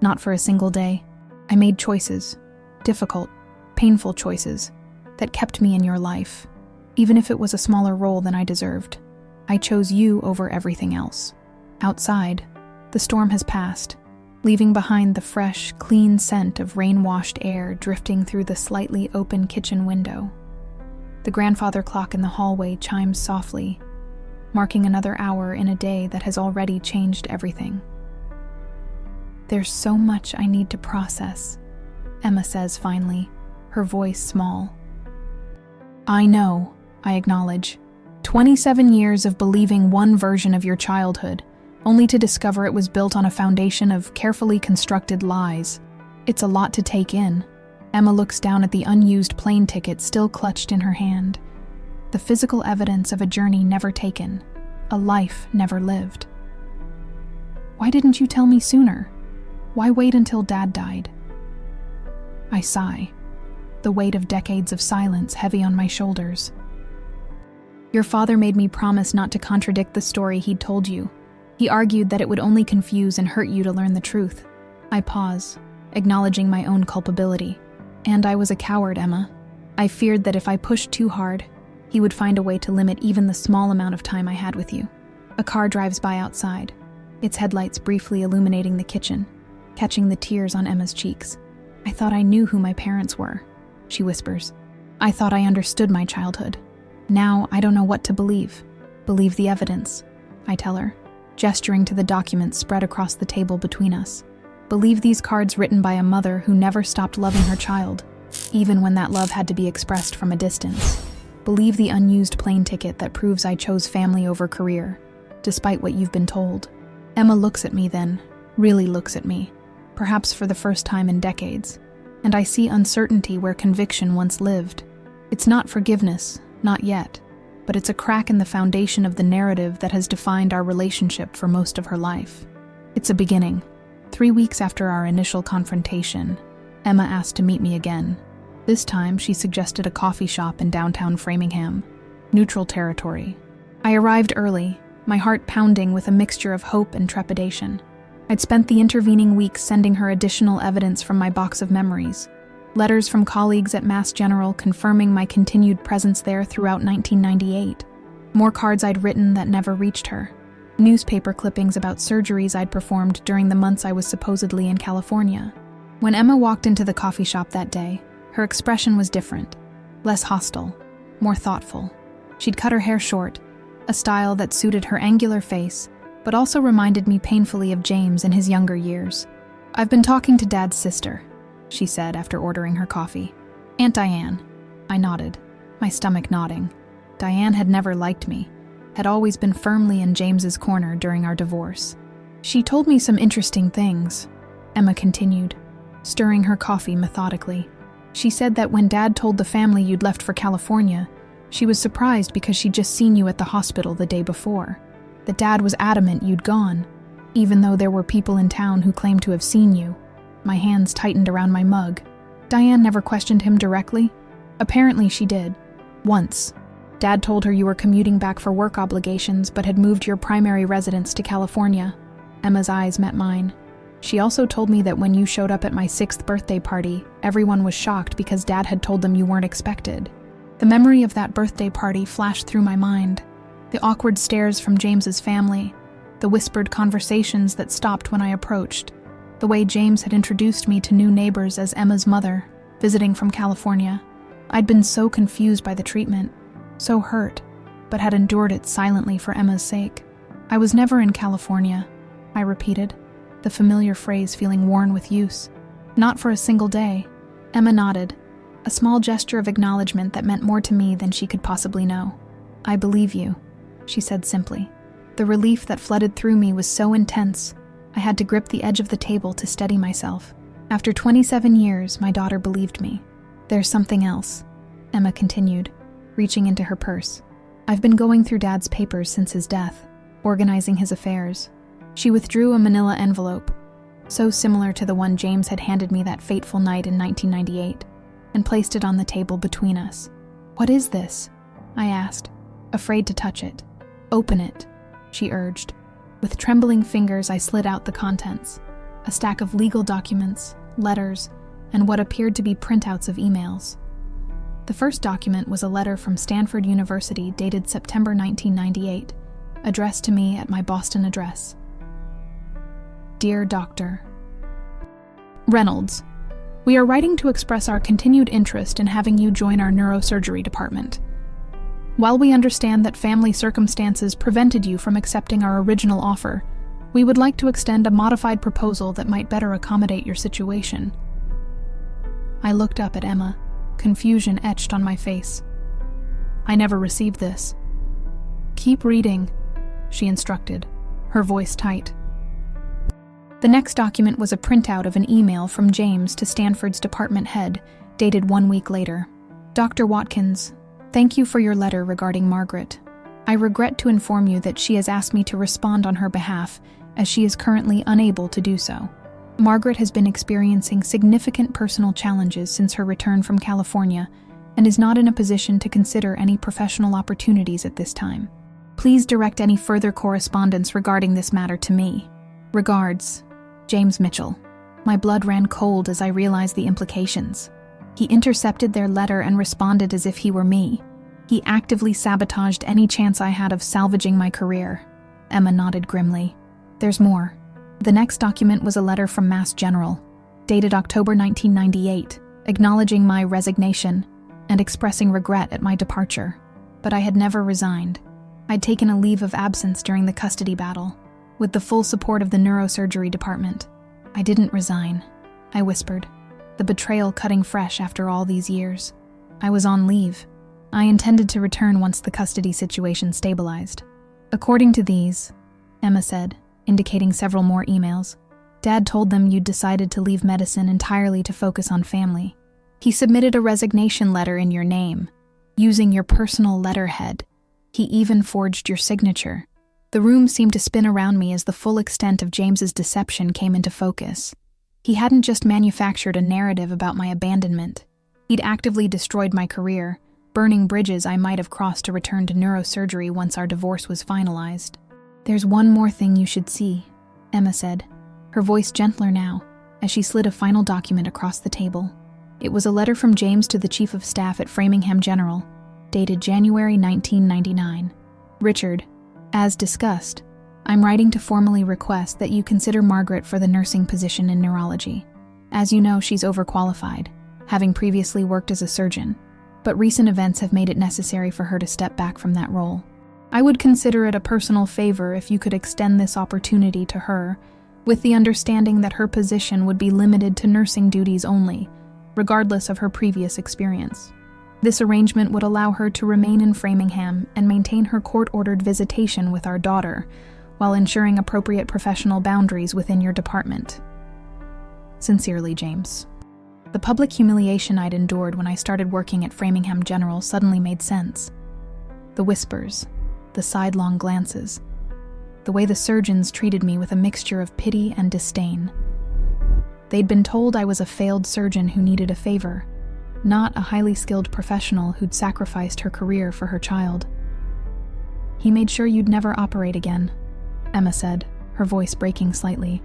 Not for a single day. I made choices, difficult, painful choices, that kept me in your life, even if it was a smaller role than I deserved. I chose you over everything else. Outside, the storm has passed, leaving behind the fresh, clean scent of rain-washed air drifting through the slightly open kitchen window. The grandfather clock in the hallway chimes softly, marking another hour in a day that has already changed everything. There's so much I need to process, Emma says finally, her voice small. I know, I acknowledge. 27 years of believing one version of your childhood, only to discover it was built on a foundation of carefully constructed lies. It's a lot to take in. Emma looks down at the unused plane ticket still clutched in her hand. The physical evidence of a journey never taken, a life never lived. Why didn't you tell me sooner? Why wait until Dad died? I sigh, the weight of decades of silence heavy on my shoulders. Your father made me promise not to contradict the story he'd told you. He argued that it would only confuse and hurt you to learn the truth. I pause, acknowledging my own culpability. And I was a coward, Emma. I feared that if I pushed too hard, he would find a way to limit even the small amount of time I had with you. A car drives by outside, its headlights briefly illuminating the kitchen, catching the tears on Emma's cheeks. I thought I knew who my parents were, she whispers. I thought I understood my childhood. Now I don't know what to believe. Believe the evidence, I tell her, gesturing to the documents spread across the table between us. Believe these cards written by a mother who never stopped loving her child, even when that love had to be expressed from a distance. Believe the unused plane ticket that proves I chose family over career, despite what you've been told. Emma looks at me then, really looks at me, perhaps for the first time in decades, and I see uncertainty where conviction once lived. It's not forgiveness, not yet, but it's a crack in the foundation of the narrative that has defined our relationship for most of her life. It's a beginning. 3 weeks after our initial confrontation, Emma asked to meet me again. This time, she suggested a coffee shop in downtown Framingham, neutral territory. I arrived early, my heart pounding with a mixture of hope and trepidation. I'd spent the intervening weeks sending her additional evidence from my box of memories, letters from colleagues at Mass General confirming my continued presence there throughout 1998, more cards I'd written that never reached her, newspaper clippings about surgeries I'd performed during the months I was supposedly in California. When Emma walked into the coffee shop that day, her expression was different, less hostile, more thoughtful. She'd cut her hair short, a style that suited her angular face, but also reminded me painfully of James in his younger years. "I've been talking to Dad's sister," she said after ordering her coffee. "Aunt Diane." I nodded, my stomach nodding. Diane had never liked me, had always been firmly in James's corner during our divorce. "She told me some interesting things," Emma continued, stirring her coffee methodically. "She said that when Dad told the family you'd left for California, she was surprised because she'd just seen you at the hospital the day before. That Dad was adamant you'd gone, even though there were people in town who claimed to have seen you." My hands tightened around my mug. Diane never questioned him directly? Apparently she did. Once. Dad told her you were commuting back for work obligations but had moved your primary residence to California. Emma's eyes met mine. She also told me that when you showed up at my 6th birthday party, everyone was shocked because Dad had told them you weren't expected. The memory of that birthday party flashed through my mind. The awkward stares from James's family, the whispered conversations that stopped when I approached, the way James had introduced me to new neighbors as Emma's mother, visiting from California. I'd been so confused by the treatment, so hurt, but had endured it silently for Emma's sake. "I was never in California," I repeated, the familiar phrase feeling worn with use. "Not for a single day." Emma nodded, a small gesture of acknowledgement that meant more to me than she could possibly know. "I believe you," she said simply. The relief that flooded through me was so intense, I had to grip the edge of the table to steady myself. After 27 years, my daughter believed me. "There's something else," Emma continued, reaching into her purse. "I've been going through Dad's papers since his death, organizing his affairs." She withdrew a manila envelope, so similar to the one James had handed me that fateful night in 1998, and placed it on the table between us. "What is this?" I asked, afraid to touch it. "Open it," she urged. With trembling fingers, I slid out the contents, a stack of legal documents, letters, and what appeared to be printouts of emails. The first document was a letter from Stanford University dated September 1998, addressed to me at my Boston address. "Dear Dr. Reynolds, we are writing to express our continued interest in having you join our neurosurgery department. While we understand that family circumstances prevented you from accepting our original offer, we would like to extend a modified proposal that might better accommodate your situation." I looked up at Emma, confusion etched on my face. "I never received this." "Keep reading," she instructed, her voice tight. The next document was a printout of an email from James to Stanford's department head, dated 1 week later. "Dr. Watkins, thank you for your letter regarding Margaret. I regret to inform you that she has asked me to respond on her behalf, as she is currently unable to do so. Margaret has been experiencing significant personal challenges since her return from California and is not in a position to consider any professional opportunities at this time. Please direct any further correspondence regarding this matter to me. Regards, James Mitchell." My blood ran cold as I realized the implications. He intercepted their letter and responded as if he were me. He actively sabotaged any chance I had of salvaging my career. Emma nodded grimly. "There's more." The next document was a letter from Mass General, dated October 1998, acknowledging my resignation and expressing regret at my departure. But I had never resigned. I'd taken a leave of absence during the custody battle, with the full support of the neurosurgery department. "I didn't resign," I whispered, the betrayal cutting fresh after all these years. "I was on leave. I intended to return once the custody situation stabilized. According to these, Emma said, indicating several more emails, Dad told them you'd decided to leave medicine entirely to focus on family. He submitted a resignation letter in your name, using your personal letterhead. He even forged your signature. The room seemed to spin around me as the full extent of James's deception came into focus. He hadn't just manufactured a narrative about my abandonment. He'd actively destroyed my career, burning bridges I might have crossed to return to neurosurgery once our divorce was finalized. There's one more thing you should see, Emma said, her voice gentler now, as she slid a final document across the table. It was a letter from James to the Chief of Staff at Framingham General, dated January 1999. Richard, as discussed, I'm writing to formally request that you consider Margaret for the nursing position in neurology. As you know, she's overqualified, having previously worked as a surgeon, but recent events have made it necessary for her to step back from that role. I would consider it a personal favor if you could extend this opportunity to her, with the understanding that her position would be limited to nursing duties only, regardless of her previous experience. This arrangement would allow her to remain in Framingham and maintain her court-ordered visitation with our daughter, while ensuring appropriate professional boundaries within your department. Sincerely, James. The public humiliation I'd endured when I started working at Framingham General suddenly made sense. The whispers, the sidelong glances, the way the surgeons treated me with a mixture of pity and disdain. They'd been told I was a failed surgeon who needed a favor, not a highly skilled professional who'd sacrificed her career for her child. He made sure you'd never operate again, Emma said, her voice breaking slightly.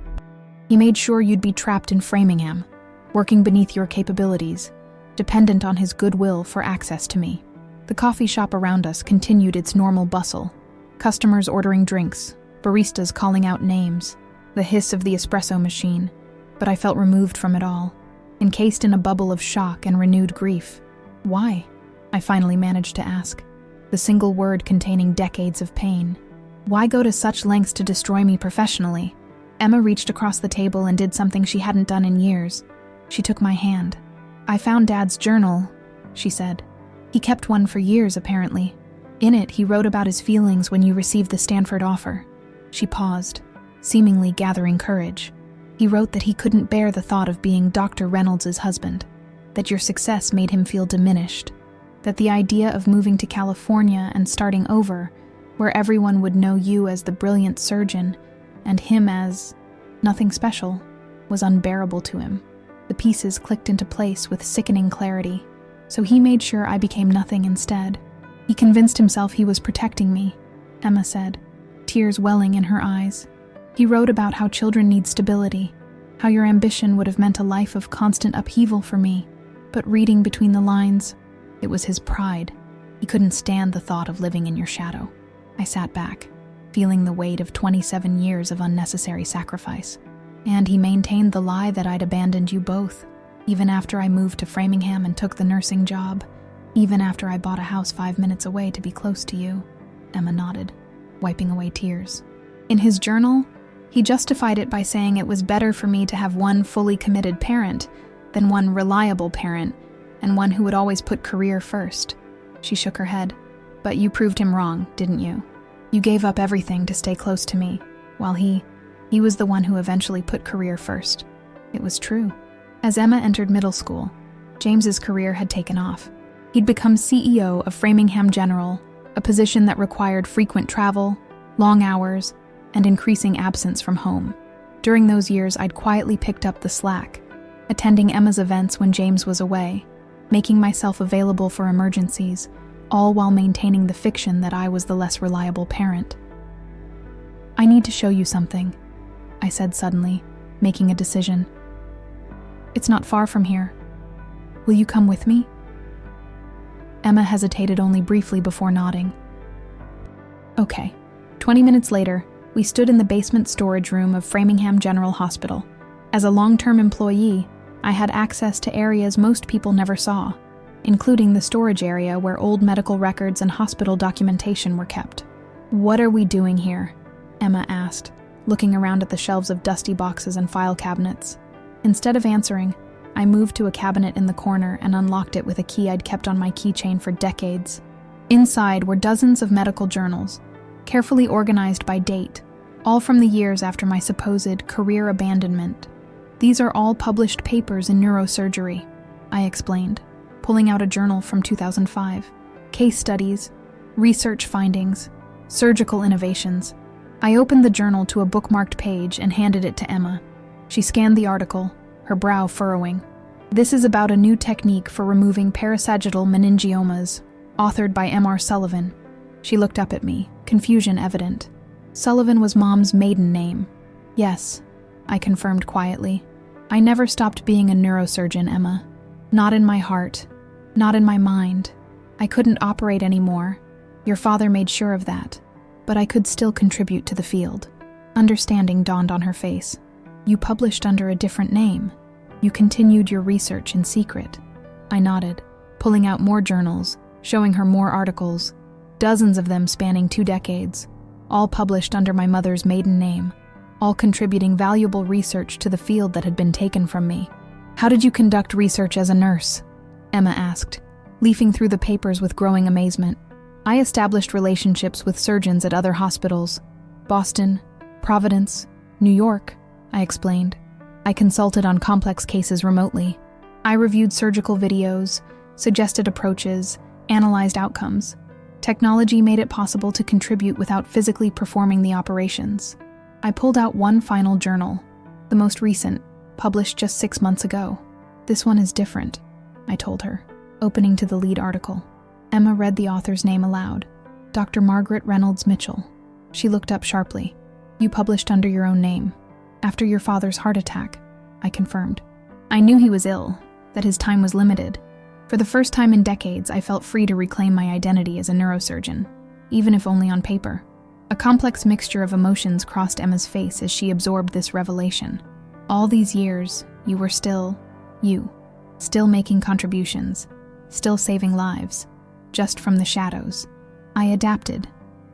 He made sure you'd be trapped in Framingham, working beneath your capabilities, dependent on his goodwill for access to me. The coffee shop around us continued its normal bustle, customers ordering drinks, baristas calling out names, the hiss of the espresso machine, but I felt removed from it all, encased in a bubble of shock and renewed grief. Why? I finally managed to ask, the single word containing decades of pain. Why go to such lengths to destroy me professionally? Emma reached across the table and did something she hadn't done in years. She took my hand. I found Dad's journal, she said. He kept one for years, apparently. In it, he wrote about his feelings when you received the Stanford offer. She paused, seemingly gathering courage. He wrote that he couldn't bear the thought of being Dr. Reynolds' husband, that your success made him feel diminished, that the idea of moving to California and starting over, where everyone would know you as the brilliant surgeon and him as nothing special, was unbearable to him. The pieces clicked into place with sickening clarity, so he made sure I became nothing instead. He convinced himself he was protecting me, Emma said, tears welling in her eyes. He wrote about how children need stability, how your ambition would have meant a life of constant upheaval for me, but reading between the lines, it was his pride. He couldn't stand the thought of living in your shadow. I sat back, feeling the weight of 27 years of unnecessary sacrifice. And he maintained the lie that I'd abandoned you both, even after I moved to Framingham and took the nursing job, even after I bought a house 5 minutes away to be close to you. Emma nodded, wiping away tears. In his journal, he justified it by saying it was better for me to have one fully committed parent than one reliable parent and one who would always put career first. She shook her head. But you proved him wrong, didn't you? You gave up everything to stay close to me, while he was the one who eventually put career first. It was true. As Emma entered middle school, James's career had taken off. He'd become CEO of Framingham General, a position that required frequent travel, long hours, and increasing absence from home. During those years, I'd quietly picked up the slack, attending Emma's events when James was away, making myself available for emergencies, all while maintaining the fiction that I was the less reliable parent. I need to show you something, I said suddenly, making a decision. It's not far from here. Will you come with me? Emma hesitated only briefly before nodding. Okay. 20 minutes later, we stood in the basement storage room of Framingham General Hospital. As a long-term employee, I had access to areas most people never saw, including the storage area where old medical records and hospital documentation were kept. What are we doing here? Emma asked, looking around at the shelves of dusty boxes and file cabinets. Instead of answering, I moved to a cabinet in the corner and unlocked it with a key I'd kept on my keychain for decades. Inside were dozens of medical journals, carefully organized by date, all from the years after my supposed career abandonment. These are all published papers in neurosurgery, I explained, pulling out a journal from 2005. Case studies, research findings, surgical innovations. I opened the journal to a bookmarked page and handed it to Emma. She scanned the article, her brow furrowing. This is about a new technique for removing parasagittal meningiomas, authored by M.R. Sullivan. She looked up at me, confusion evident. Sullivan was Mom's maiden name. Yes, I confirmed quietly. I never stopped being a neurosurgeon, Emma. Not in my heart, not in my mind. I couldn't operate anymore. Your father made sure of that. But I could still contribute to the field. Understanding dawned on her face. You published under a different name. You continued your research in secret. I nodded, pulling out more journals, showing her more articles, dozens of them spanning 2 decades, all published under my mother's maiden name, all contributing valuable research to the field that had been taken from me. How did you conduct research as a nurse? Emma asked, leafing through the papers with growing amazement. I established relationships with surgeons at other hospitals. Boston, Providence, New York, I explained. I consulted on complex cases remotely. I reviewed surgical videos, suggested approaches, analyzed outcomes. Technology made it possible to contribute without physically performing the operations. I pulled out one final journal, the most recent, published just 6 months ago. This one is different, I told her, opening to the lead article. Emma read the author's name aloud, Dr. Margaret Reynolds Mitchell. She looked up sharply. You published under your own name. After your father's heart attack, I confirmed. I knew he was ill, that his time was limited. For the first time in decades, I felt free to reclaim my identity as a neurosurgeon, even if only on paper. A complex mixture of emotions crossed Emma's face as she absorbed this revelation. All these years, you were still you, still making contributions, still saving lives. Just from the shadows. I adapted,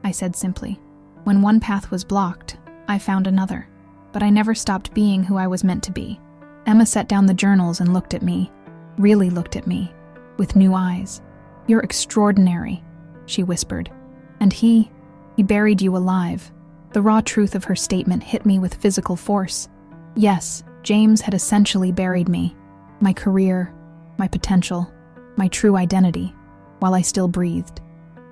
I said simply. When one path was blocked, I found another. But I never stopped being who I was meant to be. Emma set down the journals and looked at me, really looked at me, with new eyes. You're extraordinary, she whispered. And he buried you alive. The raw truth of her statement hit me with physical force. Yes, James had essentially buried me. My career, my potential, my true identity. While I still breathed.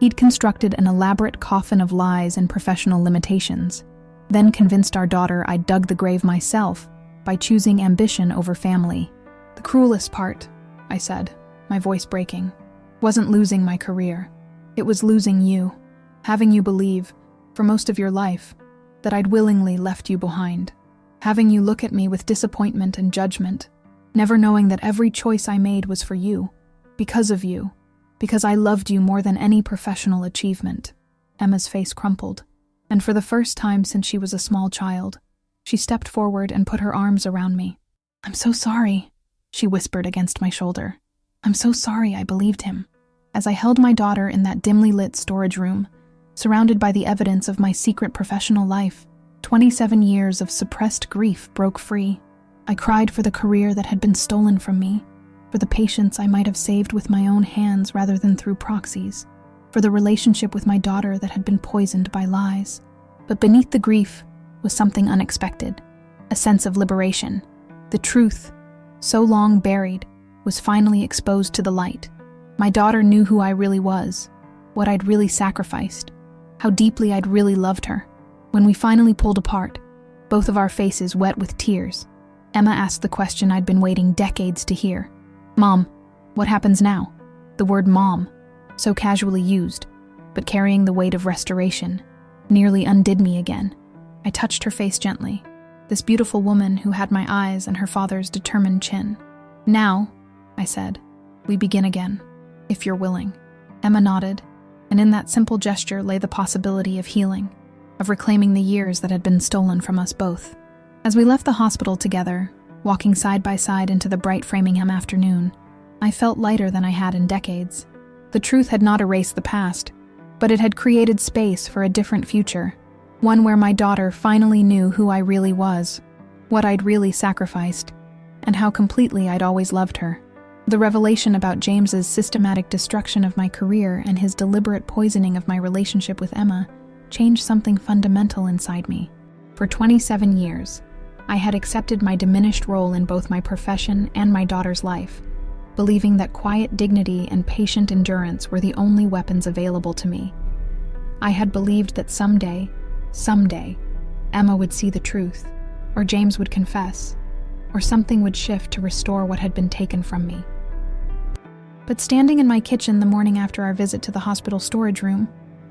He'd constructed an elaborate coffin of lies and professional limitations, then convinced our daughter I'd dug the grave myself by choosing ambition over family. The cruelest part, I said, my voice breaking, wasn't losing my career. It was losing you, having you believe, for most of your life, that I'd willingly left you behind, having you look at me with disappointment and judgment, never knowing that every choice I made was for you, because of you. Because I loved you more than any professional achievement. Emma's face crumpled, and for the first time since she was a small child, she stepped forward and put her arms around me. I'm so sorry, she whispered against my shoulder. I'm so sorry I believed him. As I held my daughter in that dimly lit storage room, surrounded by the evidence of my secret professional life, 27 years of suppressed grief broke free. I cried for the career that had been stolen from me, for the patients I might have saved with my own hands rather than through proxies, for the relationship with my daughter that had been poisoned by lies. But beneath the grief was something unexpected, a sense of liberation. The truth, so long buried, was finally exposed to the light. My daughter knew who I really was, what I'd really sacrificed, how deeply I'd really loved her. When we finally pulled apart, both of our faces wet with tears, Emma asked the question I'd been waiting decades to hear. Mom, what happens now? The word mom, so casually used, but carrying the weight of restoration, nearly undid me again. I touched her face gently, this beautiful woman who had my eyes and her father's determined chin. Now, I said, we begin again, if you're willing. Emma nodded, and in that simple gesture lay the possibility of healing, of reclaiming the years that had been stolen from us both. As we left the hospital together, walking side by side into the bright Framingham afternoon, I felt lighter than I had in decades. The truth had not erased the past, but it had created space for a different future, one where my daughter finally knew who I really was, what I'd really sacrificed, and how completely I'd always loved her. The revelation about James's systematic destruction of my career and his deliberate poisoning of my relationship with Emma changed something fundamental inside me. For 27 years, I had accepted my diminished role in both my profession and my daughter's life, believing that quiet dignity and patient endurance were the only weapons available to me. I had believed that someday, Emma would see the truth, or James would confess, or something would shift to restore what had been taken from me. But standing in my kitchen the morning after our visit to the hospital storage room,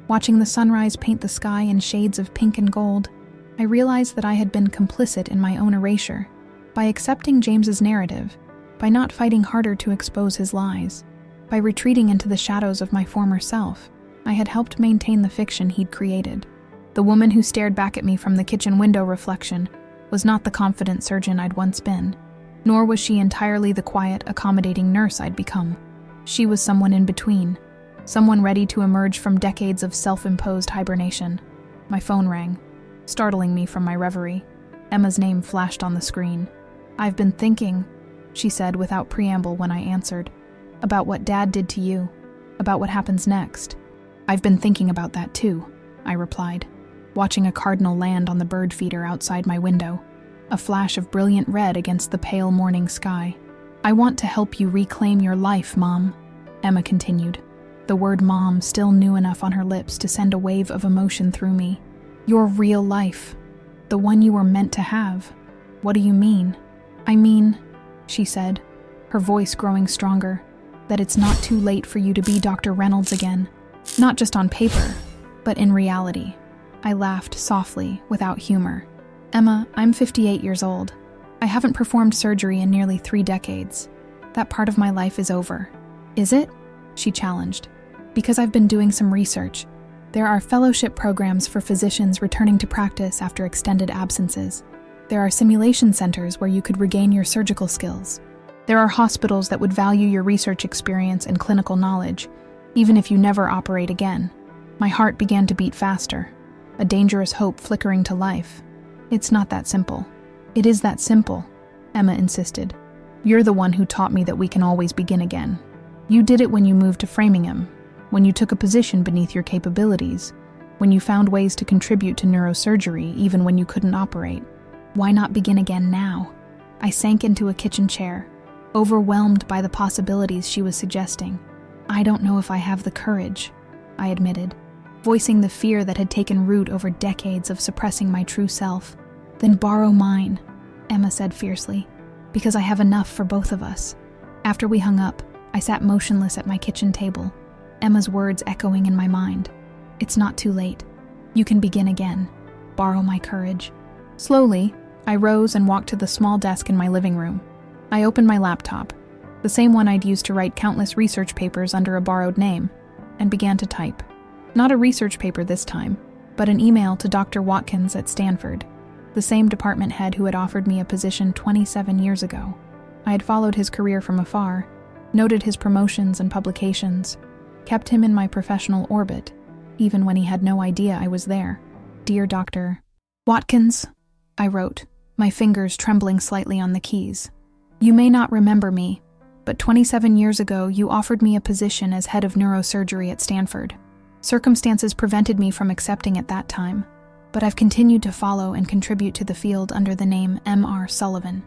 watching the sunrise paint the sky in shades of pink and gold, I realized that I had been complicit in my own erasure. By accepting James's narrative, by not fighting harder to expose his lies, by retreating into the shadows of my former self, I had helped maintain the fiction he'd created. The woman who stared back at me from the kitchen window reflection was not the confident surgeon I'd once been, nor was she entirely the quiet, accommodating nurse I'd become. She was someone in between, someone ready to emerge from decades of self-imposed hibernation. My phone rang, startling me from my reverie. Emma's name flashed on the screen. "I've been thinking," she said without preamble when I answered, "about what Dad did to you, about what happens next." "I've been thinking about that too," I replied, watching a cardinal land on the bird feeder outside my window, a flash of brilliant red against the pale morning sky. "I want to help you reclaim your life, Mom," Emma continued, the word Mom still new enough on her lips to send a wave of emotion through me. "Your real life, the one you were meant to have." "What do you mean?" "I mean," she said, her voice growing stronger, "that it's not too late for you to be Dr. Reynolds again. Not just on paper, but in reality." I laughed softly, without humor. "Emma, I'm 58 years old. I haven't performed surgery in nearly 3 decades. That part of my life is over." "Is it?" she challenged. "Because I've been doing some research. There are fellowship programs for physicians returning to practice after extended absences. There are simulation centers where you could regain your surgical skills. There are hospitals that would value your research experience and clinical knowledge, even if you never operate again." My heart began to beat faster, a dangerous hope flickering to life. "It's not that simple." "It is that simple," Emma insisted. "You're the one who taught me that we can always begin again. You did it when you moved to Framingham, when you took a position beneath your capabilities, when you found ways to contribute to neurosurgery even when you couldn't operate. Why not begin again now?" I sank into a kitchen chair, overwhelmed by the possibilities she was suggesting. "I don't know if I have the courage," I admitted, voicing the fear that had taken root over decades of suppressing my true self. "Then borrow mine," Emma said fiercely, "because I have enough for both of us." After we hung up, I sat motionless at my kitchen table, Emma's words echoing in my mind. "It's not too late. You can begin again. Borrow my courage." Slowly, I rose and walked to the small desk in my living room. I opened my laptop, the same one I'd used to write countless research papers under a borrowed name, and began to type. Not a research paper this time, but an email to Dr. Watkins at Stanford, the same department head who had offered me a position 27 years ago. I had followed his career from afar, noted his promotions and publications, kept him in my professional orbit, even when he had no idea I was there. "Dear Dr. Watkins," I wrote, my fingers trembling slightly on the keys. "You may not remember me, but 27 years ago you offered me a position as head of neurosurgery at Stanford. Circumstances prevented me from accepting at that time, but I've continued to follow and contribute to the field under the name M.R. Sullivan.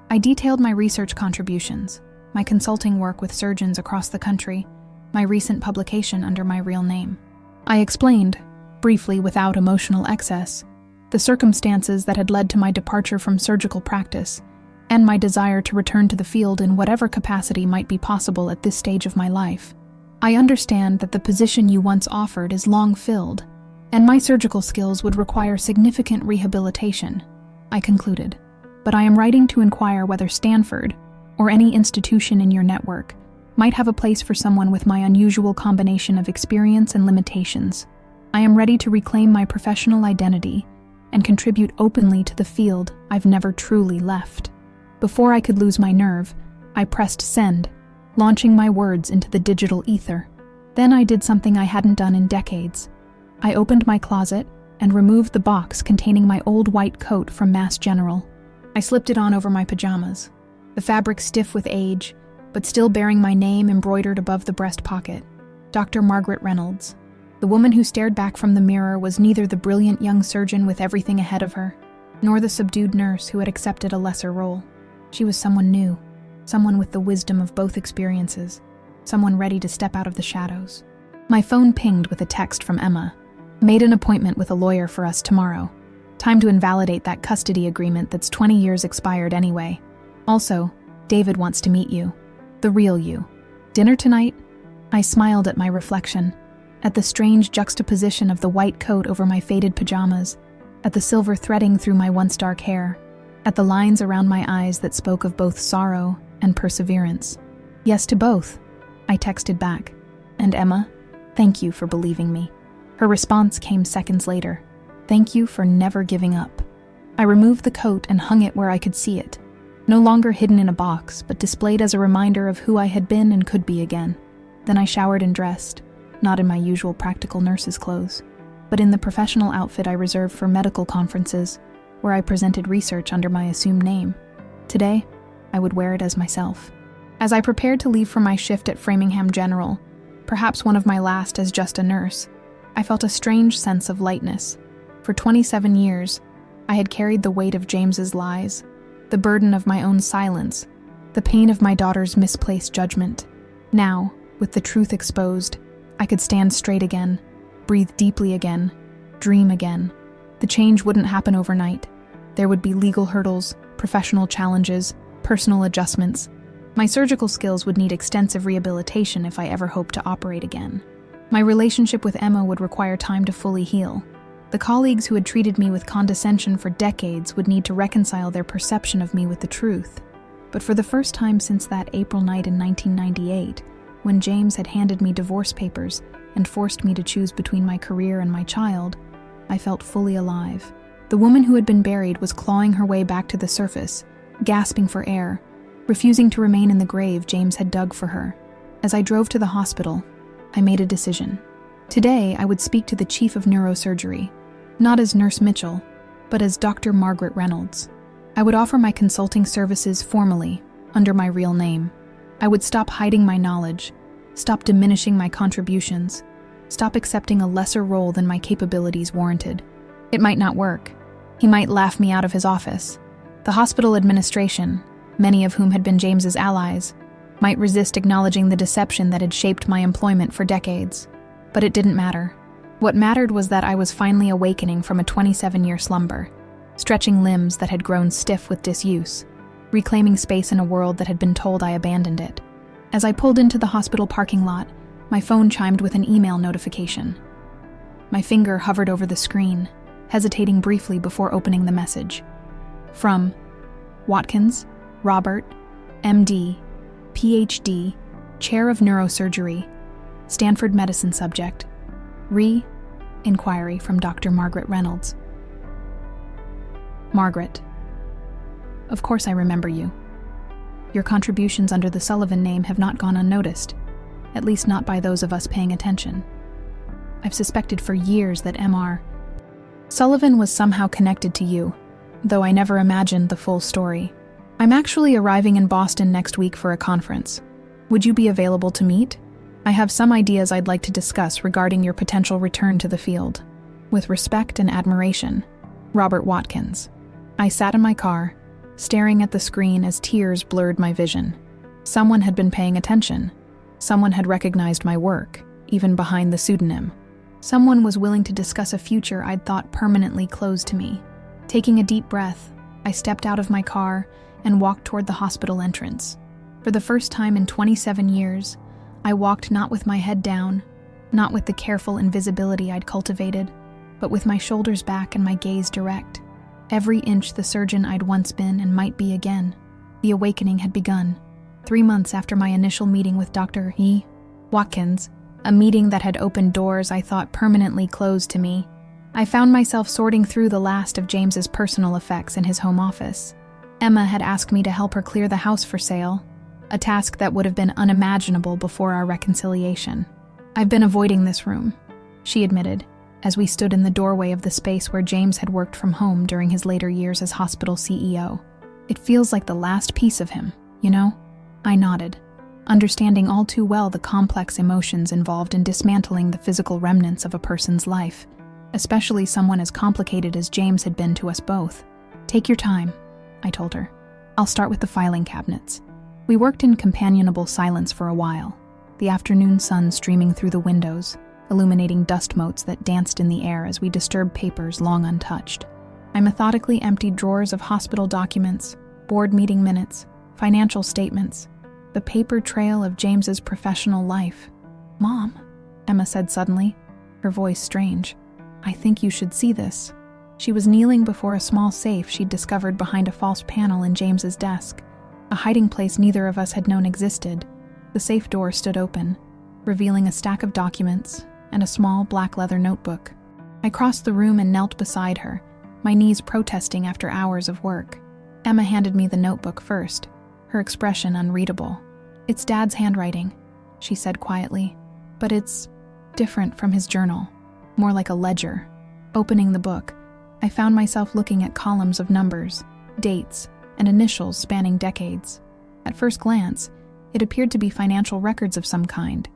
I detailed my research contributions, my consulting work with surgeons across the country, my recent publication under my real name. I explained, briefly without emotional excess, the circumstances that had led to my departure from surgical practice, and my desire to return to the field in whatever capacity might be possible at this stage of my life. I understand that the position you once offered is long filled, and my surgical skills would require significant rehabilitation, I concluded. But I am writing to inquire whether Stanford, or any institution in your network, might have a place for someone with my unusual combination of experience and limitations. I am ready to reclaim my professional identity and contribute openly to the field I've never truly left. Before I could lose my nerve, I pressed send, launching my words into the digital ether. Then I did something I hadn't done in decades. I opened my closet and removed the box containing my old white coat from Mass General. I slipped it on over my pajamas, the fabric stiff with age, but still bearing my name embroidered above the breast pocket. Dr. Margaret Reynolds. The woman who stared back from the mirror was neither the brilliant young surgeon with everything ahead of her, nor the subdued nurse who had accepted a lesser role. She was someone new, someone with the wisdom of both experiences, someone ready to step out of the shadows. My phone pinged with a text from Emma. Made an appointment with a lawyer for us tomorrow. Time to invalidate that custody agreement that's 20 years expired anyway. Also, David wants to meet you. The real you. Dinner tonight? I smiled at my reflection, at the strange juxtaposition of the white coat over my faded pajamas, at the silver threading through my once dark hair, at the lines around my eyes that spoke of both sorrow and perseverance. Yes to both, I texted back. And Emma, thank you for believing me. Her response came seconds later. Thank you for never giving up. I removed the coat and hung it where I could see it, no longer hidden in a box, but displayed as a reminder of who I had been and could be again. Then I showered and dressed, not in my usual practical nurse's clothes, but in the professional outfit I reserved for medical conferences, where I presented research under my assumed name. Today, I would wear it as myself. As I prepared to leave for my shift at Framingham General, perhaps one of my last as just a nurse, I felt a strange sense of lightness. For 27 years, I had carried the weight of James's lies, the burden of my own silence, the pain of my daughter's misplaced judgment. Now, with the truth exposed, I could stand straight again, breathe deeply again, dream again. The change wouldn't happen overnight. There would be legal hurdles, professional challenges, personal adjustments. My surgical skills would need extensive rehabilitation if I ever hoped to operate again. My relationship with Emma would require time to fully heal. The colleagues who had treated me with condescension for decades would need to reconcile their perception of me with the truth. But for the first time since that April night in 1998, when James had handed me divorce papers and forced me to choose between my career and my child, I felt fully alive. The woman who had been buried was clawing her way back to the surface, gasping for air, refusing to remain in the grave James had dug for her. As I drove to the hospital, I made a decision. Today, I would speak to the chief of neurosurgery, not as Nurse Mitchell, but as Dr. Margaret Reynolds. I would offer my consulting services formally, under my real name. I would stop hiding my knowledge, stop diminishing my contributions, stop accepting a lesser role than my capabilities warranted. It might not work. He might laugh me out of his office. The hospital administration, many of whom had been James's allies, might resist acknowledging the deception that had shaped my employment for decades. But it didn't matter. What mattered was that I was finally awakening from a 27-year slumber, stretching limbs that had grown stiff with disuse, reclaiming space in a world that had been told I abandoned it. As I pulled into the hospital parking lot, my phone chimed with an email notification. My finger hovered over the screen, hesitating briefly before opening the message. From Watkins, Robert, MD, PhD, Chair of Neurosurgery, Stanford Medicine subject. Inquiry from Dr. Margaret Reynolds. Margaret. Of course I remember you. Your contributions under the Sullivan name have not gone unnoticed, at least not by those of us paying attention. I've suspected for years that Mr. Sullivan was somehow connected to you, though I never imagined the full story. I'm actually arriving in Boston next week for a conference. Would you be available to meet? I have some ideas I'd like to discuss regarding your potential return to the field. With respect and admiration, Robert Watkins. I sat in my car, staring at the screen as tears blurred my vision. Someone had been paying attention. Someone had recognized my work, even behind the pseudonym. Someone was willing to discuss a future I'd thought permanently closed to me. Taking a deep breath, I stepped out of my car and walked toward the hospital entrance. For the first time in 27 years, I walked not with my head down, not with the careful invisibility I'd cultivated, but with my shoulders back and my gaze direct. Every inch the surgeon I'd once been and might be again. The awakening had begun. 3 months after my initial meeting with Dr. Watkins, a meeting that had opened doors I thought permanently closed to me, I found myself sorting through the last of James's personal effects in his home office. Emma had asked me to help her clear the house for sale, a task that would have been unimaginable before our reconciliation. I've been avoiding this room, she admitted, as we stood in the doorway of the space where James had worked from home during his later years as hospital CEO. It feels like the last piece of him. you know? I nodded, understanding all too well the complex emotions involved in dismantling the physical remnants of a person's life, especially someone as complicated as James had been to us both. Take your time, I told her. I'll start with the filing cabinets. We worked in companionable silence for a while, the afternoon sun streaming through the windows, illuminating dust motes that danced in the air as we disturbed papers long untouched. I methodically emptied drawers of hospital documents, board meeting minutes, financial statements, the paper trail of James's professional life. Mom, Emma said suddenly, her voice strange. I think you should see this. She was kneeling before a small safe she'd discovered behind a false panel in James's desk, a hiding place neither of us had known existed. The safe door stood open, revealing a stack of documents and a small black leather notebook. I crossed the room and knelt beside her, my knees protesting after hours of work. Emma handed me the notebook first, her expression unreadable. It's Dad's handwriting, she said quietly, but it's different from his journal, more like a ledger. Opening the book, I found myself looking at columns of numbers, dates, and initials spanning decades. At first glance, it appeared to be financial records of some kind,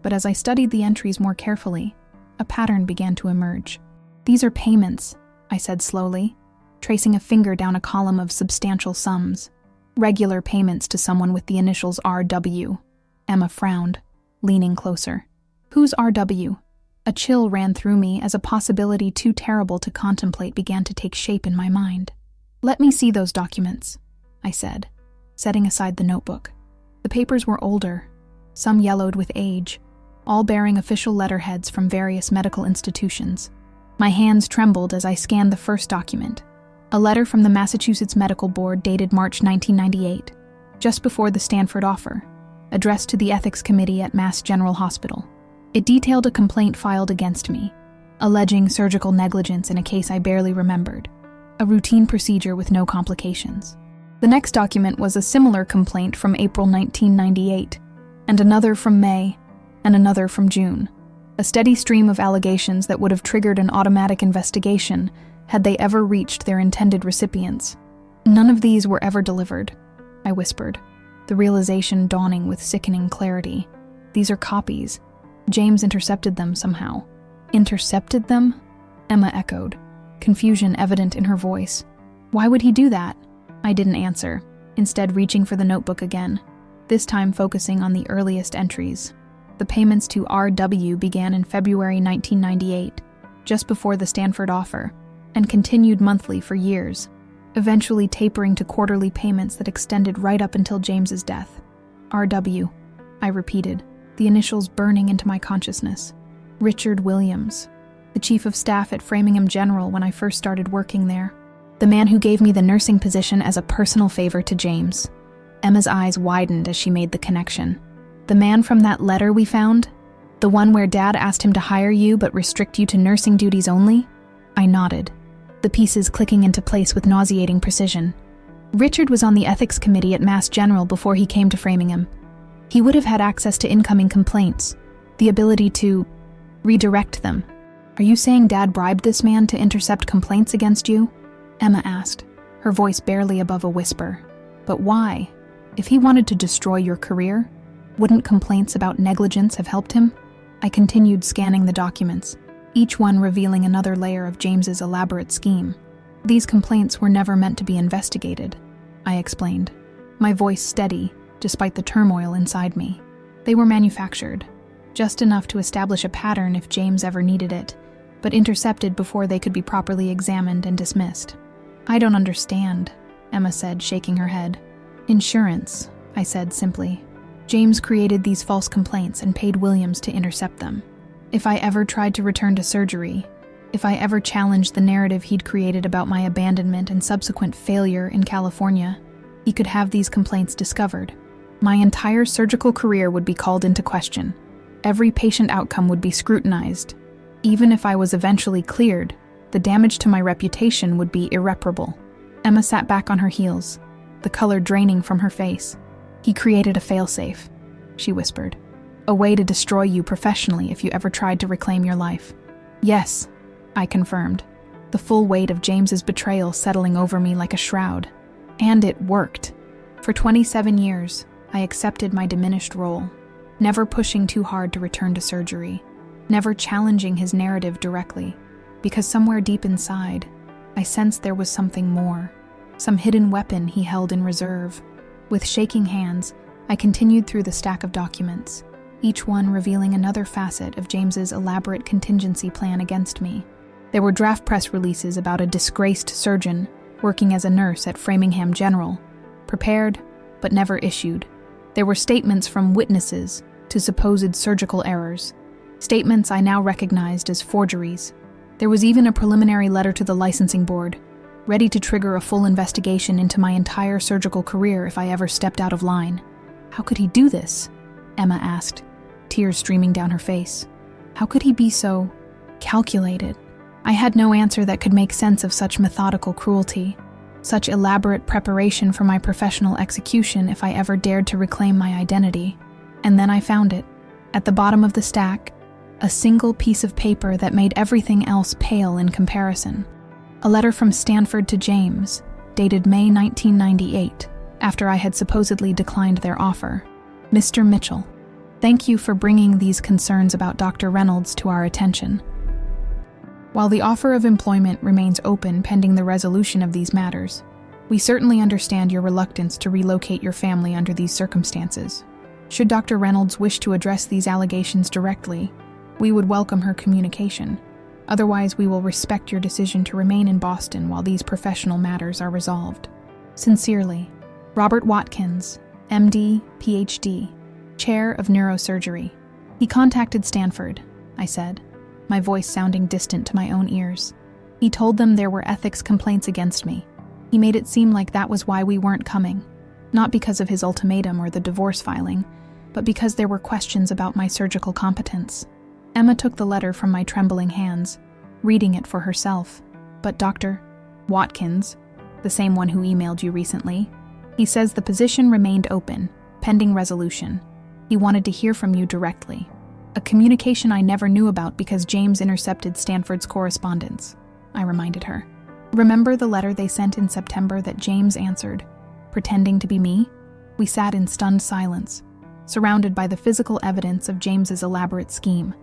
but as I studied the entries more carefully, a pattern began to emerge. These are payments, I said slowly, tracing a finger down a column of substantial sums. Regular payments to someone with the initials RW. Emma frowned, leaning closer. Who's RW? A chill ran through me as a possibility too terrible to contemplate began to take shape in my mind. Let me see those documents, I said, setting aside the notebook. The papers were older, some yellowed with age, all bearing official letterheads from various medical institutions. My hands trembled as I scanned the first document, a letter from the Massachusetts Medical Board dated March 1998, just before the Stanford offer, addressed to the Ethics Committee at Mass General Hospital. It detailed a complaint filed against me, alleging surgical negligence in a case I barely remembered, a routine procedure with no complications. The next document was a similar complaint from April 1998, and another from May, and another from June, a steady stream of allegations that would have triggered an automatic investigation had they ever reached their intended recipients. None of these were ever delivered, I whispered, the realization dawning with sickening clarity. These are copies. James intercepted them somehow. Intercepted them? Emma echoed, confusion evident in her voice. Why would he do that? I didn't answer, instead reaching for the notebook again, this time focusing on the earliest entries. The payments to RW began in February 1998, just before the Stanford offer, and continued monthly for years, eventually tapering to quarterly payments that extended right up until James's death. RW, I repeated, the initials burning into my consciousness. Richard Williams, the chief of staff at Framingham General when I first started working there. The man who gave me the nursing position as a personal favor to James. Emma's eyes widened as she made the connection. The man from that letter we found? The one where Dad asked him to hire you but restrict you to nursing duties only? I nodded, the pieces clicking into place with nauseating precision. Richard was on the ethics committee at Mass General before he came to Framingham. He would have had access to incoming complaints, the ability to redirect them. Are you saying Dad bribed this man to intercept complaints against you? Emma asked, her voice barely above a whisper. But why? If he wanted to destroy your career, wouldn't complaints about negligence have helped him? I continued scanning the documents, each one revealing another layer of James's elaborate scheme. These complaints were never meant to be investigated, I explained, my voice steady, despite the turmoil inside me. They were manufactured, just enough to establish a pattern if James ever needed it, but intercepted before they could be properly examined and dismissed. I don't understand, Emma said, shaking her head. Insurance, I said simply. James created these false complaints and paid Williams to intercept them. If I ever tried to return to surgery, if I ever challenged the narrative he'd created about my abandonment and subsequent failure in California, he could have these complaints discovered. My entire surgical career would be called into question. Every patient outcome would be scrutinized. Even if I was eventually cleared, the damage to my reputation would be irreparable. Emma sat back on her heels, the color draining from her face. He created a failsafe, she whispered. A way to destroy you professionally if you ever tried to reclaim your life. Yes, I confirmed, the full weight of James's betrayal settling over me like a shroud. And it worked. For 27 years, I accepted my diminished role, never pushing too hard to return to surgery, never challenging his narrative directly, because somewhere deep inside, I sensed there was something more, some hidden weapon he held in reserve. With shaking hands, I continued through the stack of documents, each one revealing another facet of James's elaborate contingency plan against me. There were draft press releases about a disgraced surgeon working as a nurse at Framingham General, prepared but never issued. There were statements from witnesses to supposed surgical errors, statements I now recognized as forgeries. There was even a preliminary letter to the licensing board, ready to trigger a full investigation into my entire surgical career if I ever stepped out of line. How could he do this? Emma asked, tears streaming down her face. How could he be so calculated? I had no answer that could make sense of such methodical cruelty, such elaborate preparation for my professional execution if I ever dared to reclaim my identity. And then I found it, at the bottom of the stack, a single piece of paper that made everything else pale in comparison. A letter from Stanford to James, dated May 1998, after I had supposedly declined their offer. Mr. Mitchell, thank you for bringing these concerns about Dr. Reynolds to our attention. While the offer of employment remains open pending the resolution of these matters, we certainly understand your reluctance to relocate your family under these circumstances. Should Dr. Reynolds wish to address these allegations directly, we would welcome her communication. Otherwise, we will respect your decision to remain in Boston while these professional matters are resolved. Sincerely, Robert Watkins, MD, PhD, Chair of Neurosurgery. He contacted Stanford, I said, my voice sounding distant to my own ears. He told them there were ethics complaints against me. He made it seem like that was why we weren't coming, not because of his ultimatum or the divorce filing, but because there were questions about my surgical competence. Emma took the letter from my trembling hands, reading it for herself. But Dr. Watkins, the same one who emailed you recently, he says the position remained open, pending resolution. He wanted to hear from you directly. A communication I never knew about because James intercepted Stanford's correspondence, I reminded her. Remember the letter they sent in September that James answered, pretending to be me? We sat in stunned silence, surrounded by the physical evidence of James's elaborate scheme.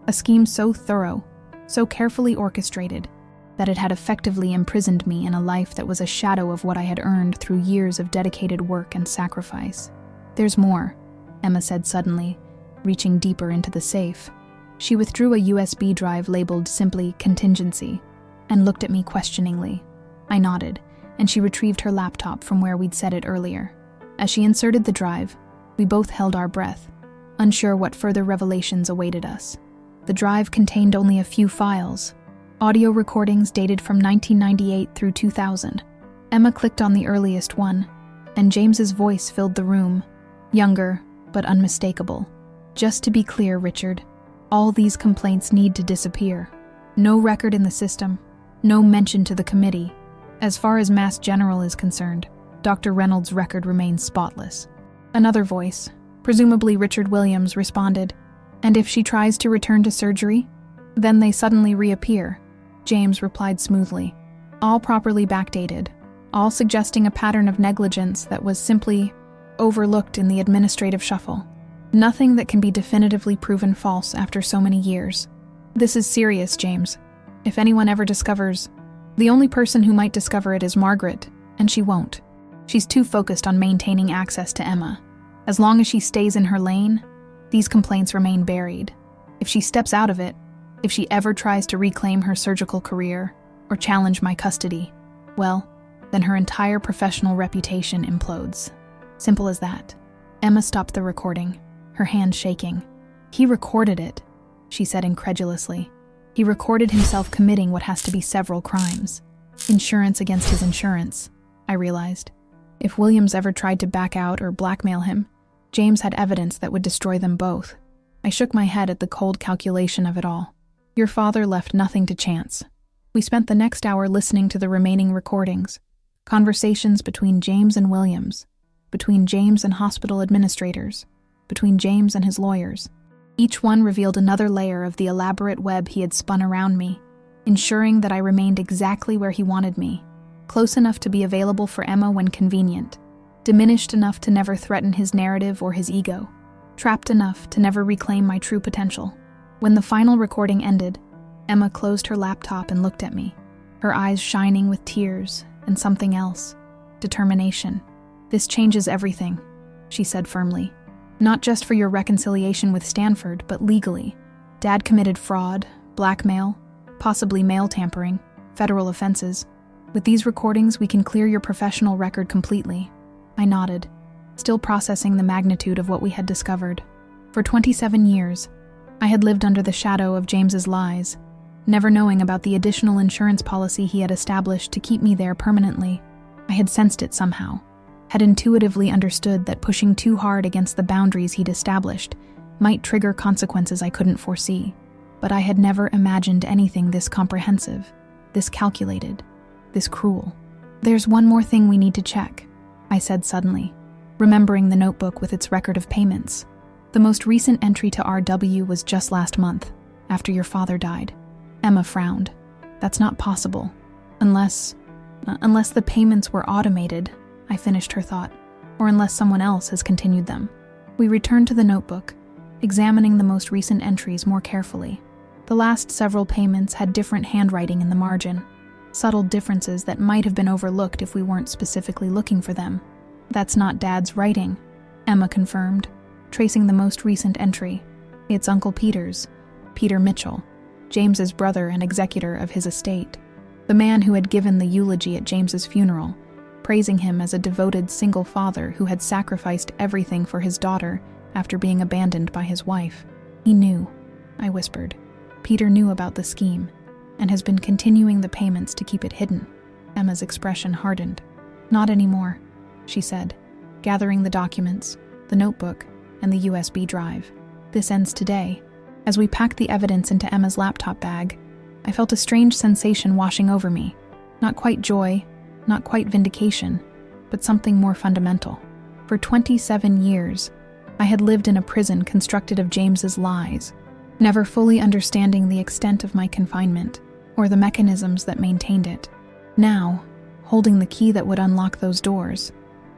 A scheme so thorough, so carefully orchestrated, that it had effectively imprisoned me in a life that was a shadow of what I had earned through years of dedicated work and sacrifice. There's more, Emma said suddenly, reaching deeper into the safe. She withdrew a USB drive labeled simply contingency and looked at me questioningly. I nodded, and she retrieved her laptop from where we'd set it earlier. As she inserted the drive, we both held our breath, unsure what further revelations awaited us. The drive contained only a few files, audio recordings dated from 1998 through 2000. Emma clicked on the earliest one, and James's voice filled the room, younger but unmistakable. Just to be clear, Richard, all these complaints need to disappear. No record in the system, no mention to the committee. As far as Mass General is concerned, Dr. Reynolds' record remains spotless. Another voice, presumably Richard Williams, responded, and if she tries to return to surgery, then they suddenly reappear. James replied smoothly, all properly backdated, all suggesting a pattern of negligence that was simply overlooked in the administrative shuffle. Nothing that can be definitively proven false after so many years. This is serious, James. If anyone ever discovers, the only person who might discover it is Margaret, and she won't. She's too focused on maintaining access to Emma. As long as she stays in her lane, these complaints remain buried. If she steps out of it, if she ever tries to reclaim her surgical career or challenge my custody, well, then her entire professional reputation implodes. Simple as that. Emma stopped the recording, her hand shaking. He recorded it, she said incredulously. He recorded himself committing what has to be several crimes. Insurance against his insurance, I realized. If Williams ever tried to back out or blackmail him, James had evidence that would destroy them both. I shook my head at the cold calculation of it all. Your father left nothing to chance. We spent the next hour listening to the remaining recordings, conversations between James and Williams, between James and hospital administrators, between James and his lawyers. Each one revealed another layer of the elaborate web he had spun around me, ensuring that I remained exactly where he wanted me, close enough to be available for Emma when convenient, diminished enough to never threaten his narrative or his ego, trapped enough to never reclaim my true potential. When the final recording ended, Emma closed her laptop and looked at me, her eyes shining with tears and something else, determination. "This changes everything," she said firmly. "Not just for your reconciliation with Stanford, but legally. Dad committed fraud, blackmail, possibly mail tampering, federal offenses. With these recordings, we can clear your professional record completely." I nodded, still processing the magnitude of what we had discovered. For 27 years, I had lived under the shadow of James's lies, never knowing about the additional insurance policy he had established to keep me there permanently. I had sensed it somehow, had intuitively understood that pushing too hard against the boundaries he'd established might trigger consequences I couldn't foresee. But I had never imagined anything this comprehensive, this calculated, this cruel. "There's one more thing we need to check," I said suddenly, remembering the notebook with its record of payments. "The most recent entry to RW was just last month, after your father died." Emma frowned. "That's not possible. Unless the payments were automated," I finished her thought, "or unless someone else has continued them." We returned to the notebook, examining the most recent entries more carefully. The last several payments had different handwriting in the margin, subtle differences that might have been overlooked if we weren't specifically looking for them. "That's not Dad's writing," Emma confirmed, tracing the most recent entry. "It's Uncle Peter's, Peter Mitchell, James's brother and executor of his estate, the man who had given the eulogy at James's funeral, praising him as a devoted single father who had sacrificed everything for his daughter after being abandoned by his wife. He knew," I whispered. "Peter knew about the scheme, and has been continuing the payments to keep it hidden." Emma's expression hardened. "Not anymore," she said, gathering the documents, the notebook, and the USB drive. "This ends today." As we packed the evidence into Emma's laptop bag, I felt a strange sensation washing over me. Not quite joy, not quite vindication, but something more fundamental. For 27 years, I had lived in a prison constructed of James's lies, never fully understanding the extent of my confinement or the mechanisms that maintained it. Now, holding the key that would unlock those doors,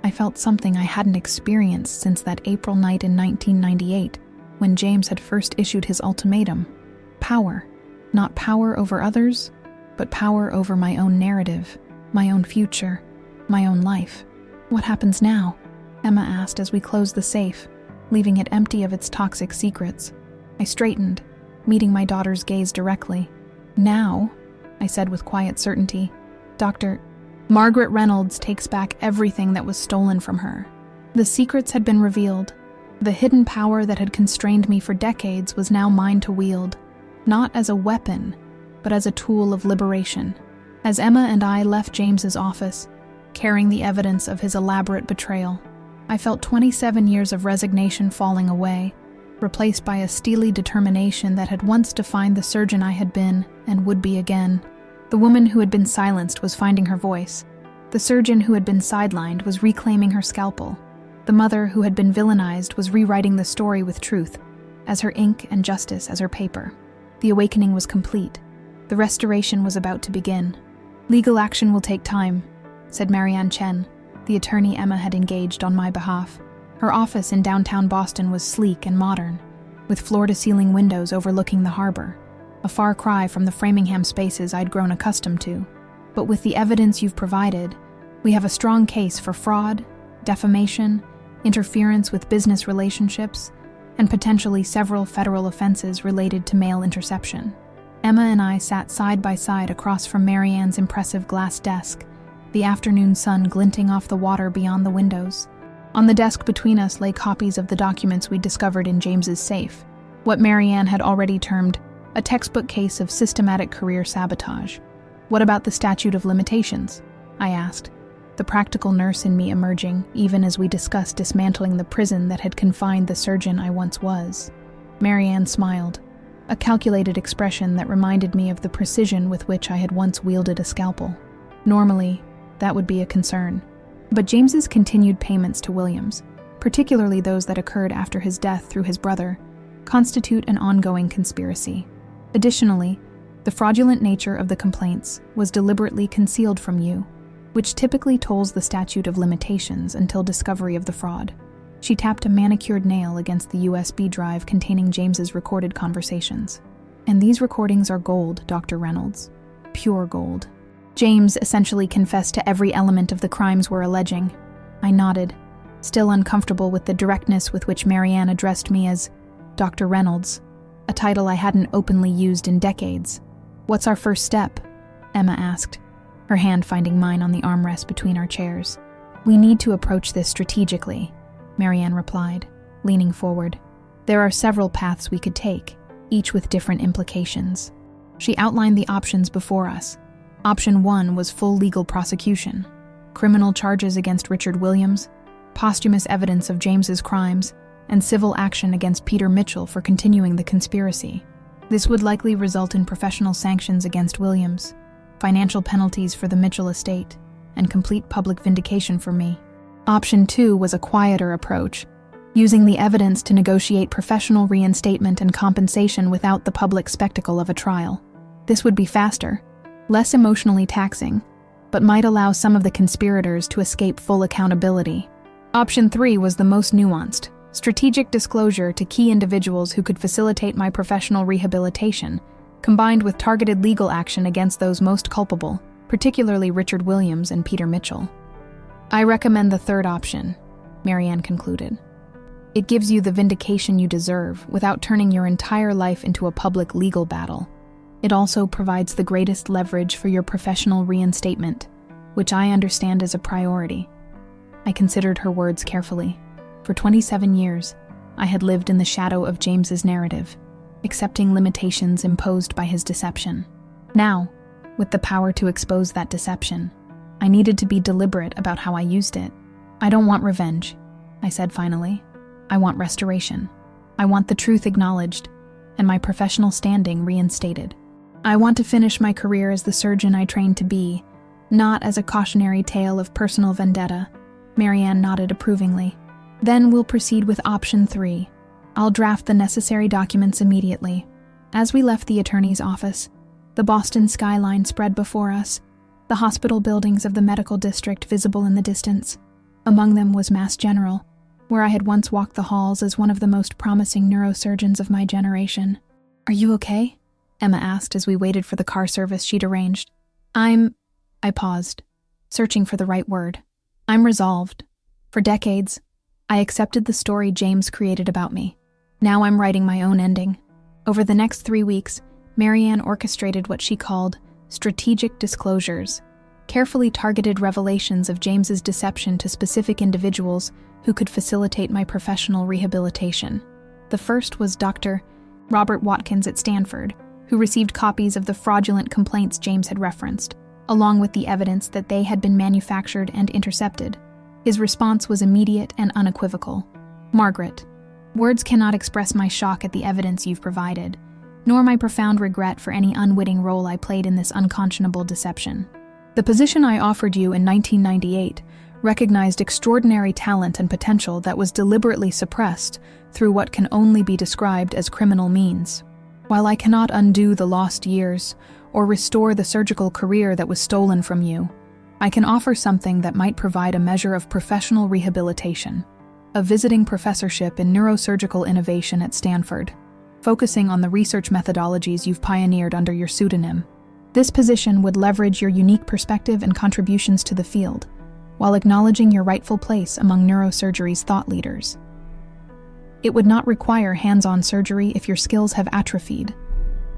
I felt something I hadn't experienced since that April night in 1998, when James had first issued his ultimatum. Power. Not power over others, but power over my own narrative, my own future, my own life. "What happens now?" Emma asked as we closed the safe, leaving it empty of its toxic secrets. I straightened, meeting my daughter's gaze directly. "Now," I said with quiet certainty, "Dr. Margaret Reynolds takes back everything that was stolen from her. The secrets had been revealed. The hidden power that had constrained me for decades was now mine to wield, not as a weapon, but as a tool of liberation." As Emma and I left James's office, carrying the evidence of his elaborate betrayal, I felt 27 years of resignation falling away, replaced by a steely determination that had once defined the surgeon I had been and would be again. The woman who had been silenced was finding her voice. The surgeon who had been sidelined was reclaiming her scalpel. The mother who had been villainized was rewriting the story with truth, as her ink and justice as her paper. The awakening was complete. The restoration was about to begin. "Legal action will take time," said Marianne Chen, the attorney Emma had engaged on my behalf. Her office in downtown Boston was sleek and modern, with floor-to-ceiling windows overlooking the harbor, a far cry from the Framingham spaces I'd grown accustomed to. "But with the evidence you've provided, we have a strong case for fraud, defamation, interference with business relationships, and potentially several federal offenses related to mail interception." Emma and I sat side by side across from Marianne's impressive glass desk, the afternoon sun glinting off the water beyond the windows. On the desk between us lay copies of the documents we'd discovered in James's safe, what Marianne had already termed a textbook case of systematic career sabotage. "What about the statute of limitations?" I asked, the practical nurse in me emerging even as we discussed dismantling the prison that had confined the surgeon I once was. Marianne smiled, a calculated expression that reminded me of the precision with which I had once wielded a scalpel. Normally, that would be a concern. But James's continued payments to Williams, particularly those that occurred after his death through his brother, constitute an ongoing conspiracy. Additionally, the fraudulent nature of the complaints was deliberately concealed from you, which typically tolls the statute of limitations until discovery of the fraud. She tapped a manicured nail against the USB drive containing James's recorded conversations. And these recordings are gold, Dr. Reynolds. Pure gold. James essentially confessed to every element of the crimes we're alleging. I nodded, still uncomfortable with the directness with which Marianne addressed me as Dr. Reynolds, a title I hadn't openly used in decades. "What's our first step?" Emma asked, her hand finding mine on the armrest between our chairs. "We need to approach this strategically," Marianne replied, leaning forward. "There are several paths we could take, each with different implications." She outlined the options before us. Option 1 was full legal prosecution, criminal charges against Richard Williams, posthumous evidence of James's crimes, and civil action against Peter Mitchell for continuing the conspiracy. This would likely result in professional sanctions against Williams, financial penalties for the Mitchell estate, and complete public vindication for me. Option 2 was a quieter approach, using the evidence to negotiate professional reinstatement and compensation without the public spectacle of a trial. This would be faster, less emotionally taxing, but might allow some of the conspirators to escape full accountability. Option 3 was the most nuanced, strategic disclosure to key individuals who could facilitate my professional rehabilitation, combined with targeted legal action against those most culpable, particularly Richard Williams and Peter Mitchell. "I recommend the third option," Marianne concluded. "It gives you the vindication you deserve without turning your entire life into a public legal battle. It also provides the greatest leverage for your professional reinstatement, which I understand is a priority." I considered her words carefully. For 27 years, I had lived in the shadow of James's narrative, accepting limitations imposed by his deception. Now, with the power to expose that deception, I needed to be deliberate about how I used it. "I don't want revenge," I said finally. "I want restoration. I want the truth acknowledged, and my professional standing reinstated. I want to finish my career as the surgeon I trained to be, not as a cautionary tale of personal vendetta." Marianne nodded approvingly. "Then we'll proceed with option 3. I'll draft the necessary documents immediately." As we left the attorney's office, the Boston skyline spread before us, the hospital buildings of the medical district visible in the distance. Among them was Mass General, where I had once walked the halls as one of the most promising neurosurgeons of my generation. "Are you okay?" Emma asked as we waited for the car service she'd arranged. I paused, searching for the right word. "I'm resolved. For decades, I accepted the story James created about me. Now I'm writing my own ending." Over the next 3 weeks, Marianne orchestrated what she called strategic disclosures, carefully targeted revelations of James's deception to specific individuals who could facilitate my professional rehabilitation. The first was Dr. Robert Watkins at Stanford, who received copies of the fraudulent complaints James had referenced, along with the evidence that they had been manufactured and intercepted. His response was immediate and unequivocal. "Margaret, words cannot express my shock at the evidence you've provided, nor my profound regret for any unwitting role I played in this unconscionable deception. The position I offered you in 1998 recognized extraordinary talent and potential that was deliberately suppressed through what can only be described as criminal means. While I cannot undo the lost years or restore the surgical career that was stolen from you, I can offer something that might provide a measure of professional rehabilitation, a visiting professorship in neurosurgical innovation at Stanford, focusing on the research methodologies you've pioneered under your pseudonym. This position would leverage your unique perspective and contributions to the field, while acknowledging your rightful place among neurosurgery's thought leaders. It would not require hands-on surgery if your skills have atrophied,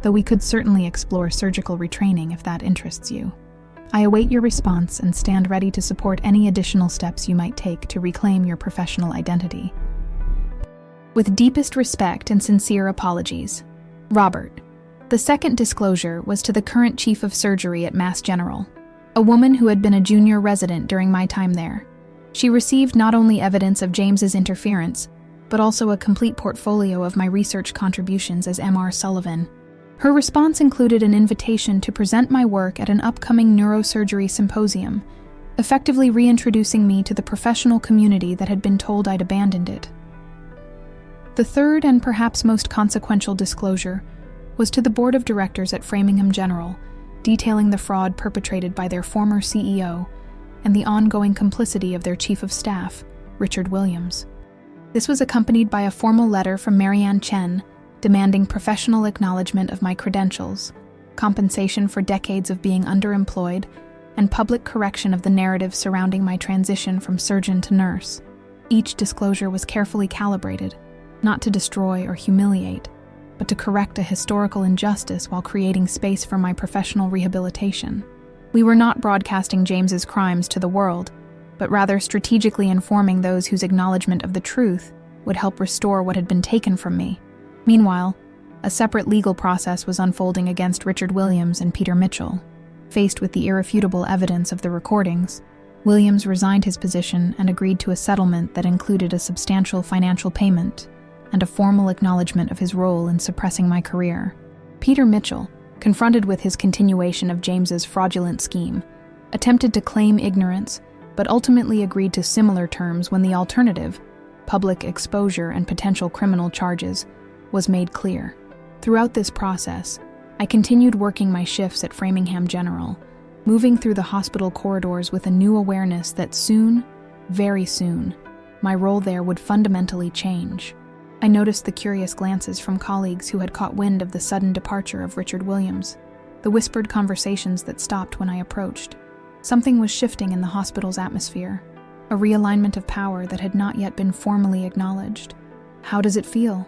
though we could certainly explore surgical retraining if that interests you. I await your response and stand ready to support any additional steps you might take to reclaim your professional identity. With deepest respect and sincere apologies, Robert." The second disclosure was to the current chief of surgery at Mass General, a woman who had been a junior resident during my time there. She received not only evidence of James's interference, but also a complete portfolio of my research contributions as M.R. Sullivan. Her response included an invitation to present my work at an upcoming neurosurgery symposium, effectively reintroducing me to the professional community that had been told I'd abandoned it. The third and perhaps most consequential disclosure was to the board of directors at Framingham General, detailing the fraud perpetrated by their former CEO, and the ongoing complicity of their chief of staff, Richard Williams. This was accompanied by a formal letter from Marianne Chen demanding professional acknowledgement of my credentials, compensation for decades of being underemployed, and public correction of the narrative surrounding my transition from surgeon to nurse. Each disclosure was carefully calibrated, not to destroy or humiliate, but to correct a historical injustice while creating space for my professional rehabilitation. We were not broadcasting James's crimes to the world, but rather strategically informing those whose acknowledgement of the truth would help restore what had been taken from me. Meanwhile, a separate legal process was unfolding against Richard Williams and Peter Mitchell. Faced with the irrefutable evidence of the recordings, Williams resigned his position and agreed to a settlement that included a substantial financial payment and a formal acknowledgement of his role in suppressing my career. Peter Mitchell, confronted with his continuation of James's fraudulent scheme, attempted to claim ignorance, but ultimately agreed to similar terms when the alternative, public exposure and potential criminal charges, was made clear. Throughout this process, I continued working my shifts at Framingham General, moving through the hospital corridors with a new awareness that soon, very soon, my role there would fundamentally change. I noticed the curious glances from colleagues who had caught wind of the sudden departure of Richard Williams, the whispered conversations that stopped when I approached. Something was shifting in the hospital's atmosphere, a realignment of power that had not yet been formally acknowledged. "How does it feel?"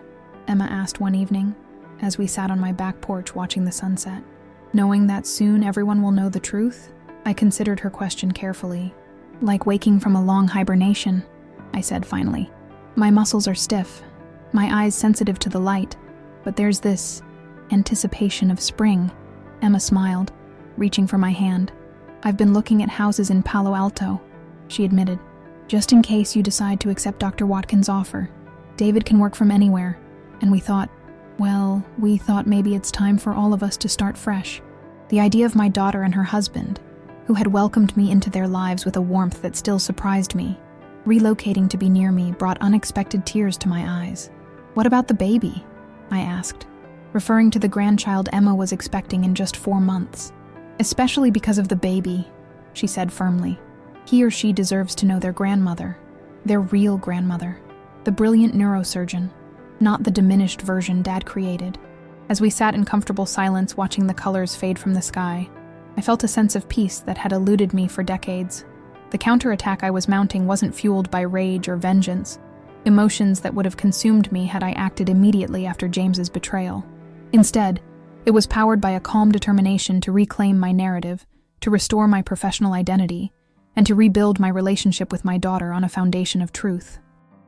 Emma asked one evening, as we sat on my back porch watching the sunset. Knowing that soon everyone will know the truth, I considered her question carefully. "Like waking from a long hibernation," I said finally. "My muscles are stiff, my eyes sensitive to the light, but there's this anticipation of spring." Emma smiled, reaching for my hand. "I've been looking at houses in Palo Alto," she admitted, "just in case you decide to accept Dr. Watkins' offer. David can work from anywhere, and we thought maybe it's time for all of us to start fresh." The idea of my daughter and her husband, who had welcomed me into their lives with a warmth that still surprised me, relocating to be near me brought unexpected tears to my eyes. "What about the baby?" I asked, referring to the grandchild Emma was expecting in just 4 months. "Especially because of the baby," she said firmly. "He or she deserves to know their grandmother, their real grandmother, the brilliant neurosurgeon, not the diminished version Dad created." As we sat in comfortable silence watching the colors fade from the sky, I felt a sense of peace that had eluded me for decades. The counterattack I was mounting wasn't fueled by rage or vengeance, emotions that would have consumed me had I acted immediately after James's betrayal. Instead, it was powered by a calm determination to reclaim my narrative, to restore my professional identity, and to rebuild my relationship with my daughter on a foundation of truth.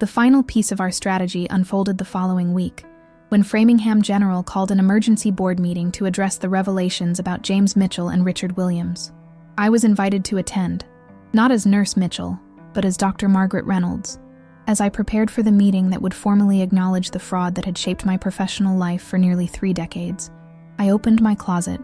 The final piece of our strategy unfolded the following week, when Framingham General called an emergency board meeting to address the revelations about James Mitchell and Richard Williams. I was invited to attend, not as Nurse Mitchell, but as Dr. Margaret Reynolds. As I prepared for the meeting that would formally acknowledge the fraud that had shaped my professional life for nearly 3 decades, I opened my closet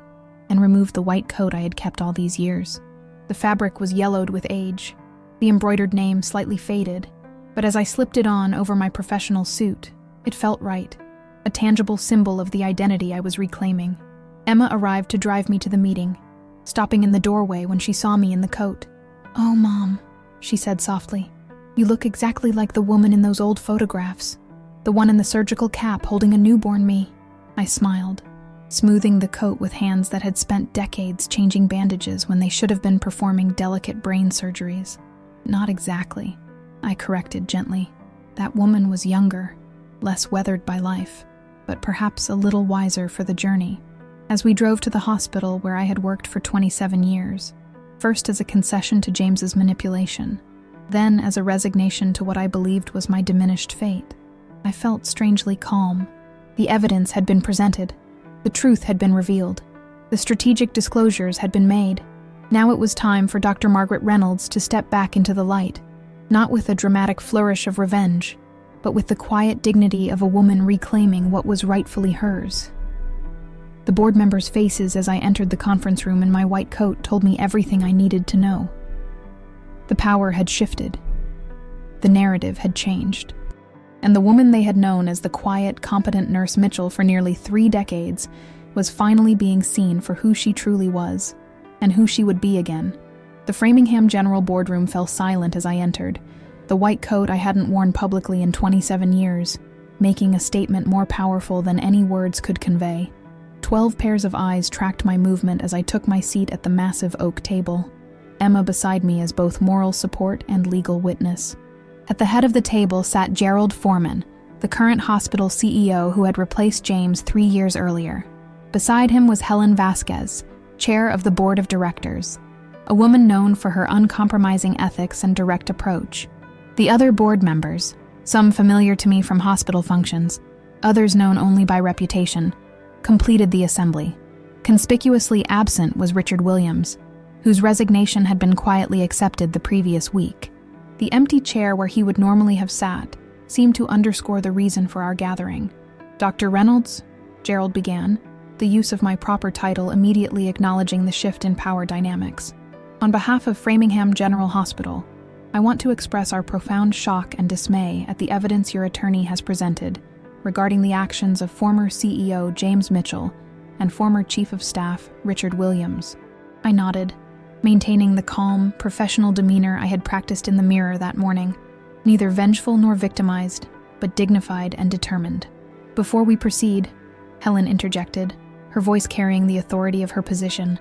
and removed the white coat I had kept all these years. The fabric was yellowed with age, the embroidered name slightly faded, but as I slipped it on over my professional suit, it felt right, a tangible symbol of the identity I was reclaiming. Emma arrived to drive me to the meeting, stopping in the doorway when she saw me in the coat. "Oh, Mom," she said softly, "you look exactly like the woman in those old photographs, the one in the surgical cap holding a newborn me." I smiled, smoothing the coat with hands that had spent decades changing bandages when they should have been performing delicate brain surgeries. "Not exactly," I corrected gently. "That woman was younger, less weathered by life, but perhaps a little wiser for the journey." As we drove to the hospital where I had worked for 27 years, first as a concession to James's manipulation, then as a resignation to what I believed was my diminished fate, I felt strangely calm. The evidence had been presented. The truth had been revealed. The strategic disclosures had been made. Now it was time for Dr. Margaret Reynolds to step back into the light, not with a dramatic flourish of revenge, but with the quiet dignity of a woman reclaiming what was rightfully hers. The board members' faces as I entered the conference room in my white coat told me everything I needed to know. The power had shifted. The narrative had changed. And the woman they had known as the quiet, competent Nurse Mitchell for nearly 3 decades was finally being seen for who she truly was, and who she would be again, The Framingham General boardroom fell silent as I entered, the white coat I hadn't worn publicly in 27 years, making a statement more powerful than any words could convey. 12 pairs of eyes tracked my movement as I took my seat at the massive oak table, Emma beside me as both moral support and legal witness. At the head of the table sat Gerald Foreman, the current hospital CEO who had replaced James 3 years earlier. Beside him was Helen Vasquez, chair of the board of directors, a woman known for her uncompromising ethics and direct approach. The other board members, some familiar to me from hospital functions, others known only by reputation, completed the assembly. Conspicuously absent was Richard Williams, whose resignation had been quietly accepted the previous week. The empty chair where he would normally have sat seemed to underscore the reason for our gathering. "Dr. Reynolds," Gerald began, the use of my proper title immediately acknowledging the shift in power dynamics. "On behalf of Framingham General Hospital, I want to express our profound shock and dismay at the evidence your attorney has presented regarding the actions of former CEO James Mitchell and former Chief of Staff Richard Williams." I nodded, maintaining the calm, professional demeanor I had practiced in the mirror that morning, neither vengeful nor victimized, but dignified and determined. "Before we proceed," Helen interjected, her voice carrying the authority of her position,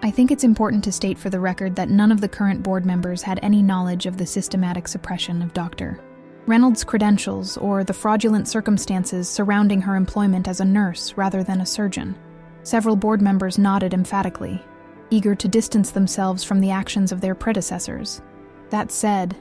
"I think it's important to state for the record that none of the current board members had any knowledge of the systematic suppression of Dr. Reynolds' credentials or the fraudulent circumstances surrounding her employment as a nurse rather than a surgeon." Several board members nodded emphatically, eager to distance themselves from the actions of their predecessors. "That said,"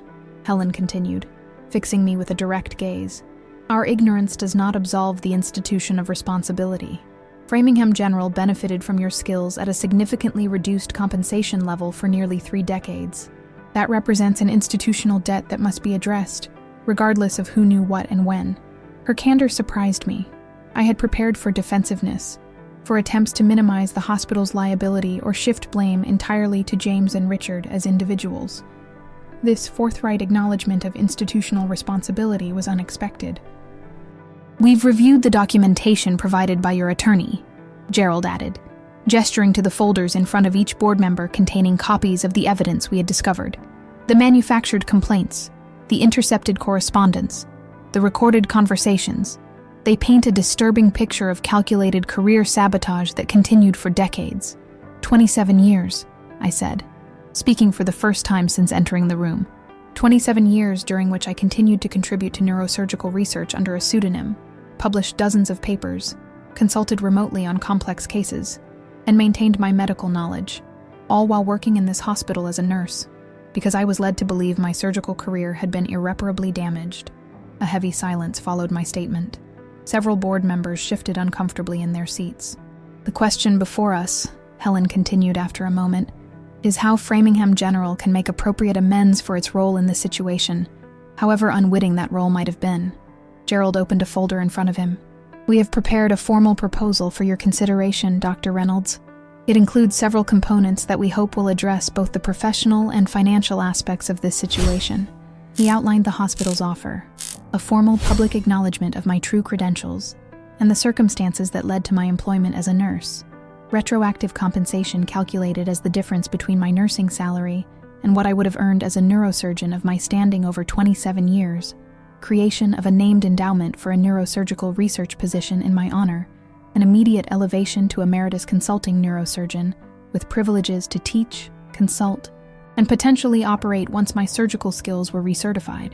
Helen continued, fixing me with a direct gaze, "our ignorance does not absolve the institution of responsibility. Framingham General benefited from your skills at a significantly reduced compensation level for nearly 3 decades. That represents an institutional debt that must be addressed, regardless of who knew what and when." Her candor surprised me. I had prepared for defensiveness, for attempts to minimize the hospital's liability or shift blame entirely to James and Richard as individuals. This forthright acknowledgement of institutional responsibility was unexpected. "We've reviewed the documentation provided by your attorney," Gerald added, gesturing to the folders in front of each board member containing copies of the evidence we had discovered. "The manufactured complaints, the intercepted correspondence, the recorded conversations. They paint a disturbing picture of calculated career sabotage that continued for decades." 27 years, I said, speaking for the first time since entering the room. 27 years during which I continued to contribute to neurosurgical research under a pseudonym, published dozens of papers, consulted remotely on complex cases, and maintained my medical knowledge, all while working in this hospital as a nurse, because I was led to believe my surgical career had been irreparably damaged. A heavy silence followed my statement. Several board members shifted uncomfortably in their seats. "The question before us," Helen continued after a moment, "is how Framingham General can make appropriate amends for its role in this situation, however unwitting that role might have been." Gerald opened a folder in front of him. "We have prepared a formal proposal for your consideration, Dr. Reynolds. It includes several components that we hope will address both the professional and financial aspects of this situation." He outlined the hospital's offer, a formal public acknowledgement of my true credentials, and the circumstances that led to my employment as a nurse. Retroactive compensation calculated as the difference between my nursing salary and what I would have earned as a neurosurgeon of my standing over 27 years, creation of a named endowment for a neurosurgical research position in my honor, an immediate elevation to emeritus consulting neurosurgeon with privileges to teach, consult, and potentially operate once my surgical skills were recertified.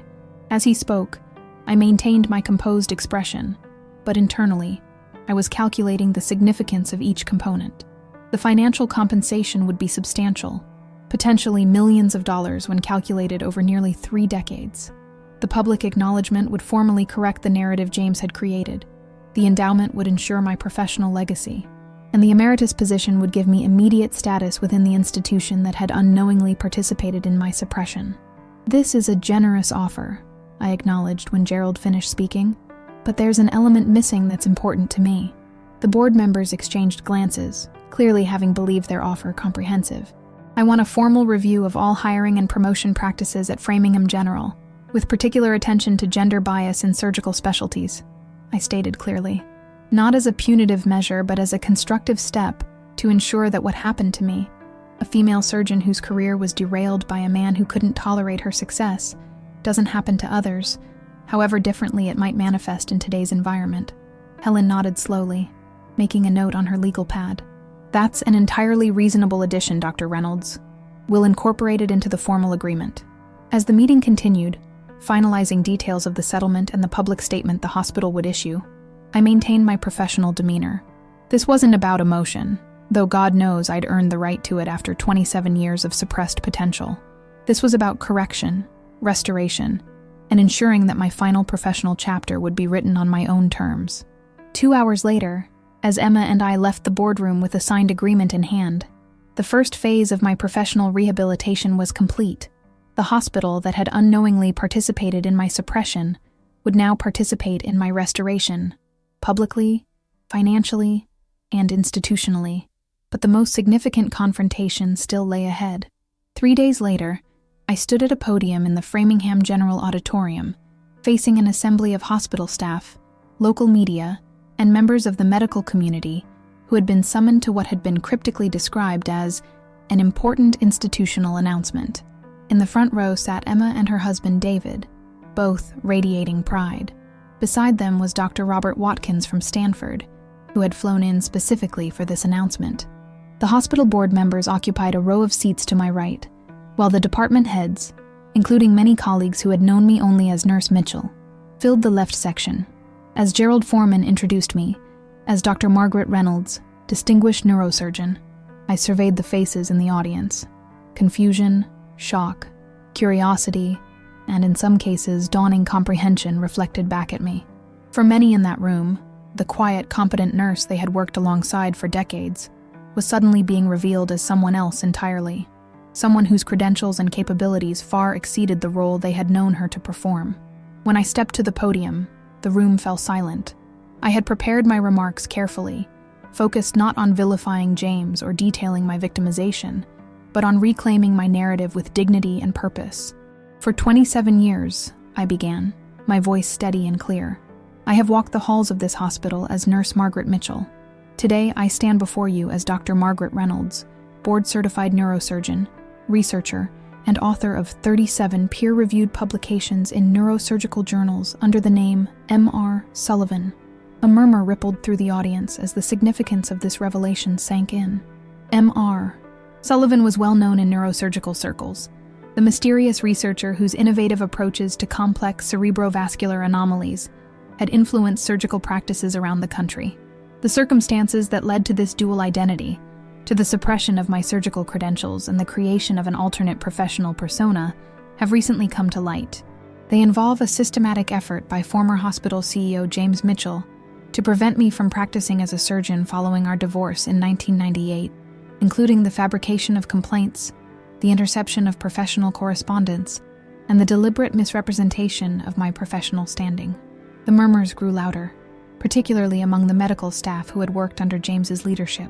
As he spoke, I maintained my composed expression, but internally, I was calculating the significance of each component. The financial compensation would be substantial, potentially millions of dollars when calculated over nearly 3 decades. The public acknowledgement would formally correct the narrative James had created. The endowment would ensure my professional legacy, and the emeritus position would give me immediate status within the institution that had unknowingly participated in my suppression. "This is a generous offer," I acknowledged when Gerald finished speaking, "but there's an element missing that's important to me." The board members exchanged glances, clearly having believed their offer comprehensive. "I want a formal review of all hiring and promotion practices at Framingham General, with particular attention to gender bias in surgical specialties," I stated clearly. Not as a punitive measure, but as a constructive step to ensure that what happened to me, A female surgeon whose career was derailed by a man who couldn't tolerate her success doesn't happen to others, however differently it might manifest in today's environment. Helen nodded slowly, making a note on her legal pad. That's an entirely reasonable addition, Dr. Reynolds. We'll incorporate it into the formal agreement. As the meeting continued, finalizing details of the settlement and the public statement the hospital would issue, I maintained my professional demeanor. This wasn't about emotion, though God knows I'd earned the right to it after 27 years of suppressed potential. This was about correction, restoration, and ensuring that my final professional chapter would be written on my own terms. 2 hours later, as Emma and I left the boardroom with a signed agreement in hand, the first phase of my professional rehabilitation was complete. The hospital that had unknowingly participated in my suppression would now participate in my restoration, publicly, financially, and institutionally. But the most significant confrontation still lay ahead. 3 days later, I stood at a podium in the Framingham General Auditorium, facing an assembly of hospital staff, local media, and members of the medical community who had been summoned to what had been cryptically described as an important institutional announcement. In the front row sat Emma and her husband David, both radiating pride. Beside them was Dr. Robert Watkins from Stanford, who had flown in specifically for this announcement. The hospital board members occupied a row of seats to my right, while the department heads, including many colleagues who had known me only as Nurse Mitchell, filled the left section. As Gerald Foreman introduced me as Dr. Margaret Reynolds, distinguished neurosurgeon, I surveyed the faces in the audience. Confusion, shock, curiosity, and in some cases, dawning comprehension reflected back at me. For many in that room, the quiet, competent nurse they had worked alongside for decades was suddenly being revealed as someone else entirely, someone whose credentials and capabilities far exceeded the role they had known her to perform. When I stepped to the podium, the room fell silent. I had prepared my remarks carefully, focused not on vilifying James or detailing my victimization, but on reclaiming my narrative with dignity and purpose. For 27 years, I began, my voice steady and clear. I have walked the halls of this hospital as Nurse Margaret Mitchell. Today, I stand before you as Dr. Margaret Reynolds, board-certified neurosurgeon, researcher, and author of 37 peer-reviewed publications in neurosurgical journals under the name M.R. Sullivan. A murmur rippled through the audience as the significance of this revelation sank in. M.R. Sullivan was well known in neurosurgical circles, the mysterious researcher whose innovative approaches to complex cerebrovascular anomalies had influenced surgical practices around the country. The circumstances that led to this dual identity, to the suppression of my surgical credentials and the creation of an alternate professional persona, have recently come to light. They involve a systematic effort by former hospital CEO James Mitchell to prevent me from practicing as a surgeon following our divorce in 1998, including the fabrication of complaints, the interception of professional correspondence, and the deliberate misrepresentation of my professional standing. The murmurs grew louder, particularly among the medical staff who had worked under James's leadership.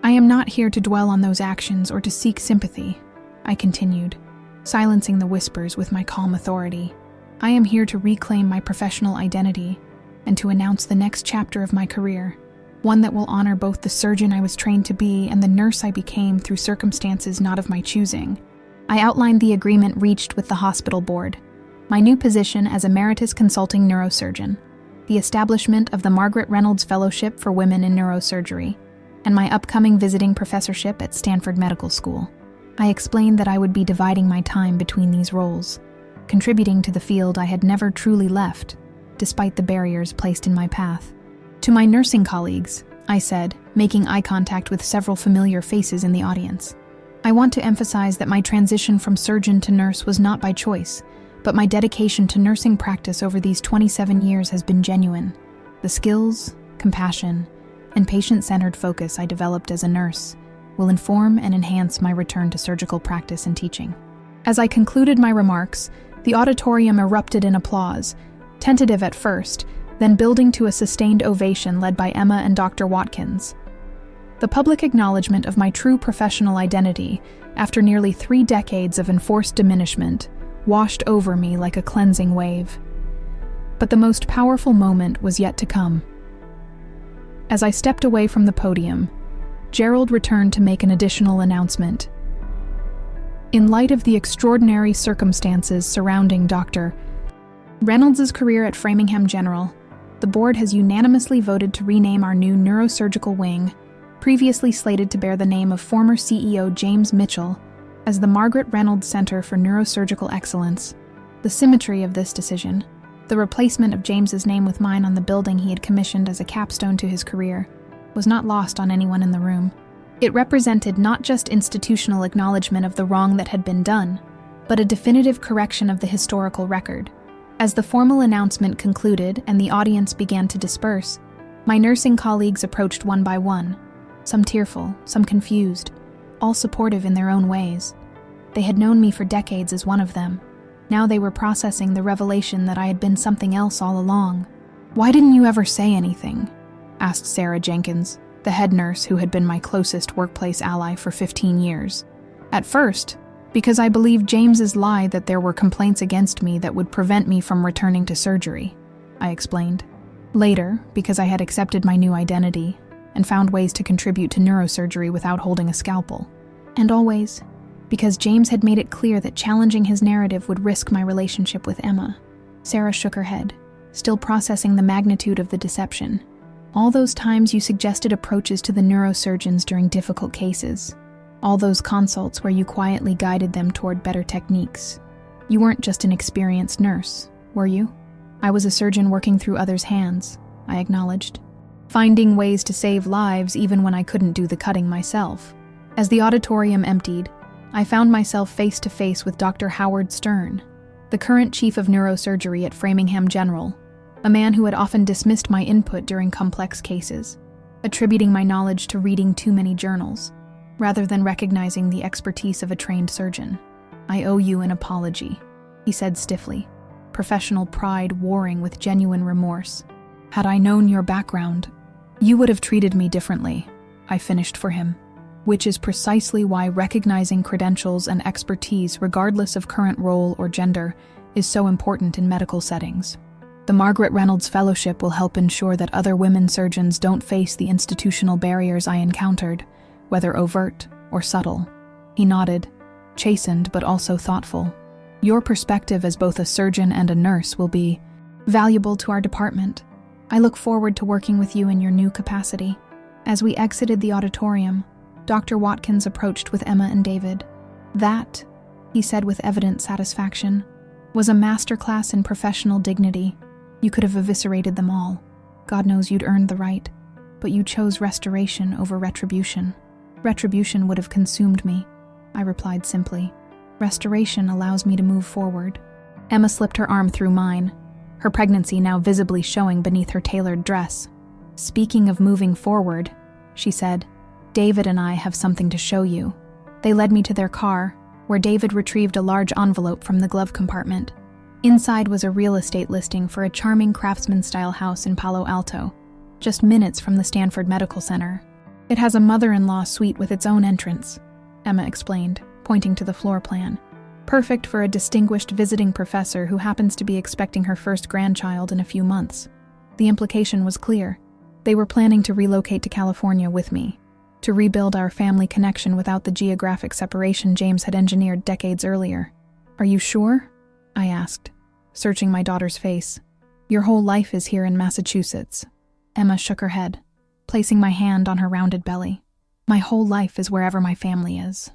I am not here to dwell on those actions or to seek sympathy, I continued, silencing the whispers with my calm authority. I am here to reclaim my professional identity and to announce the next chapter of my career, one that will honor both the surgeon I was trained to be and the nurse I became through circumstances not of my choosing. I outlined the agreement reached with the hospital board, my new position as Emeritus Consulting Neurosurgeon, the establishment of the Margaret Reynolds Fellowship for Women in Neurosurgery, and my upcoming visiting professorship at Stanford Medical School. I explained that I would be dividing my time between these roles, contributing to the field I had never truly left, despite the barriers placed in my path. To my nursing colleagues, I said, making eye contact with several familiar faces in the audience, I want to emphasize that my transition from surgeon to nurse was not by choice, but my dedication to nursing practice over these 27 years has been genuine. The skills, compassion, and patient-centered focus I developed as a nurse will inform and enhance my return to surgical practice and teaching. As I concluded my remarks, the auditorium erupted in applause, tentative at first, then building to a sustained ovation led by Emma and Dr. Watkins. The public acknowledgement of my true professional identity, after nearly 3 decades of enforced diminishment, washed over me like a cleansing wave. But the most powerful moment was yet to come. As I stepped away from the podium, Gerald returned to make an additional announcement, In light of the extraordinary circumstances surrounding Dr. Reynolds' career at Framingham General, the board has unanimously voted to rename our new neurosurgical wing, previously slated to bear the name of former CEO James Mitchell, as the Margaret Reynolds Center for Neurosurgical Excellence. The symmetry of this decision, the replacement of James's name with mine on the building he had commissioned as a capstone to his career, was not lost on anyone in the room. It represented not just institutional acknowledgement of the wrong that had been done, but a definitive correction of the historical record. As the formal announcement concluded and the audience began to disperse, my nursing colleagues approached one by one, some tearful, some confused, all supportive in their own ways. They had known me for decades as one of them. Now they were processing the revelation that I had been something else all along. "Why didn't you ever say anything?" asked Sarah Jenkins, the head nurse who had been my closest workplace ally for 15 years. "At first, because I believed James's lie that there were complaints against me that would prevent me from returning to surgery," I explained. "Later, because I had accepted my new identity and found ways to contribute to neurosurgery without holding a scalpel. And always, because James had made it clear that challenging his narrative would risk my relationship with Emma." Sarah shook her head, still processing the magnitude of the deception. "All those times you suggested approaches to the neurosurgeons during difficult cases. All those consults where you quietly guided them toward better techniques. You weren't just an experienced nurse, were you?" "I was a surgeon working through others' hands," I acknowledged, "finding ways to save lives even when I couldn't do the cutting myself." As the auditorium emptied, I found myself face to face with Dr. Howard Stern, the current chief of neurosurgery at Framingham General, a man who had often dismissed my input during complex cases, attributing my knowledge to reading too many journals, rather than recognizing the expertise of a trained surgeon. "I owe you an apology," he said stiffly, professional pride warring with genuine remorse. "Had I known your background, you would have treated me differently," I finished for him, which is precisely why recognizing credentials and expertise regardless of current role or gender is so important in medical settings. The Margaret Reynolds Fellowship will help ensure that other women surgeons don't face the institutional barriers I encountered, whether overt or subtle. He nodded, chastened but also thoughtful. "Your perspective as both a surgeon and a nurse will be valuable to our department. I look forward to working with you in your new capacity." As we exited the auditorium, Dr. Watkins approached with Emma and David. "That," he said with evident satisfaction, "was a masterclass in professional dignity. You could have eviscerated them all. God knows you'd earned the right, but you chose restoration over retribution." "Retribution would have consumed me," I replied simply. "Restoration allows me to move forward." Emma slipped her arm through mine, her pregnancy now visibly showing beneath her tailored dress. "Speaking of moving forward," she said, "David and I have something to show you." They led me to their car, where David retrieved a large envelope from the glove compartment. Inside was a real estate listing for a charming craftsman-style house in Palo Alto, just minutes from the Stanford Medical Center. "It has a mother-in-law suite with its own entrance," Emma explained, pointing to the floor plan. "Perfect for a distinguished visiting professor who happens to be expecting her first grandchild in a few months." The implication was clear. They were planning to relocate to California with me, to rebuild our family connection without the geographic separation James had engineered decades earlier. "Are you sure?" I asked, searching my daughter's face. "Your whole life is here in Massachusetts." Emma shook her head, placing my hand on her rounded belly. "My whole life is wherever my family is.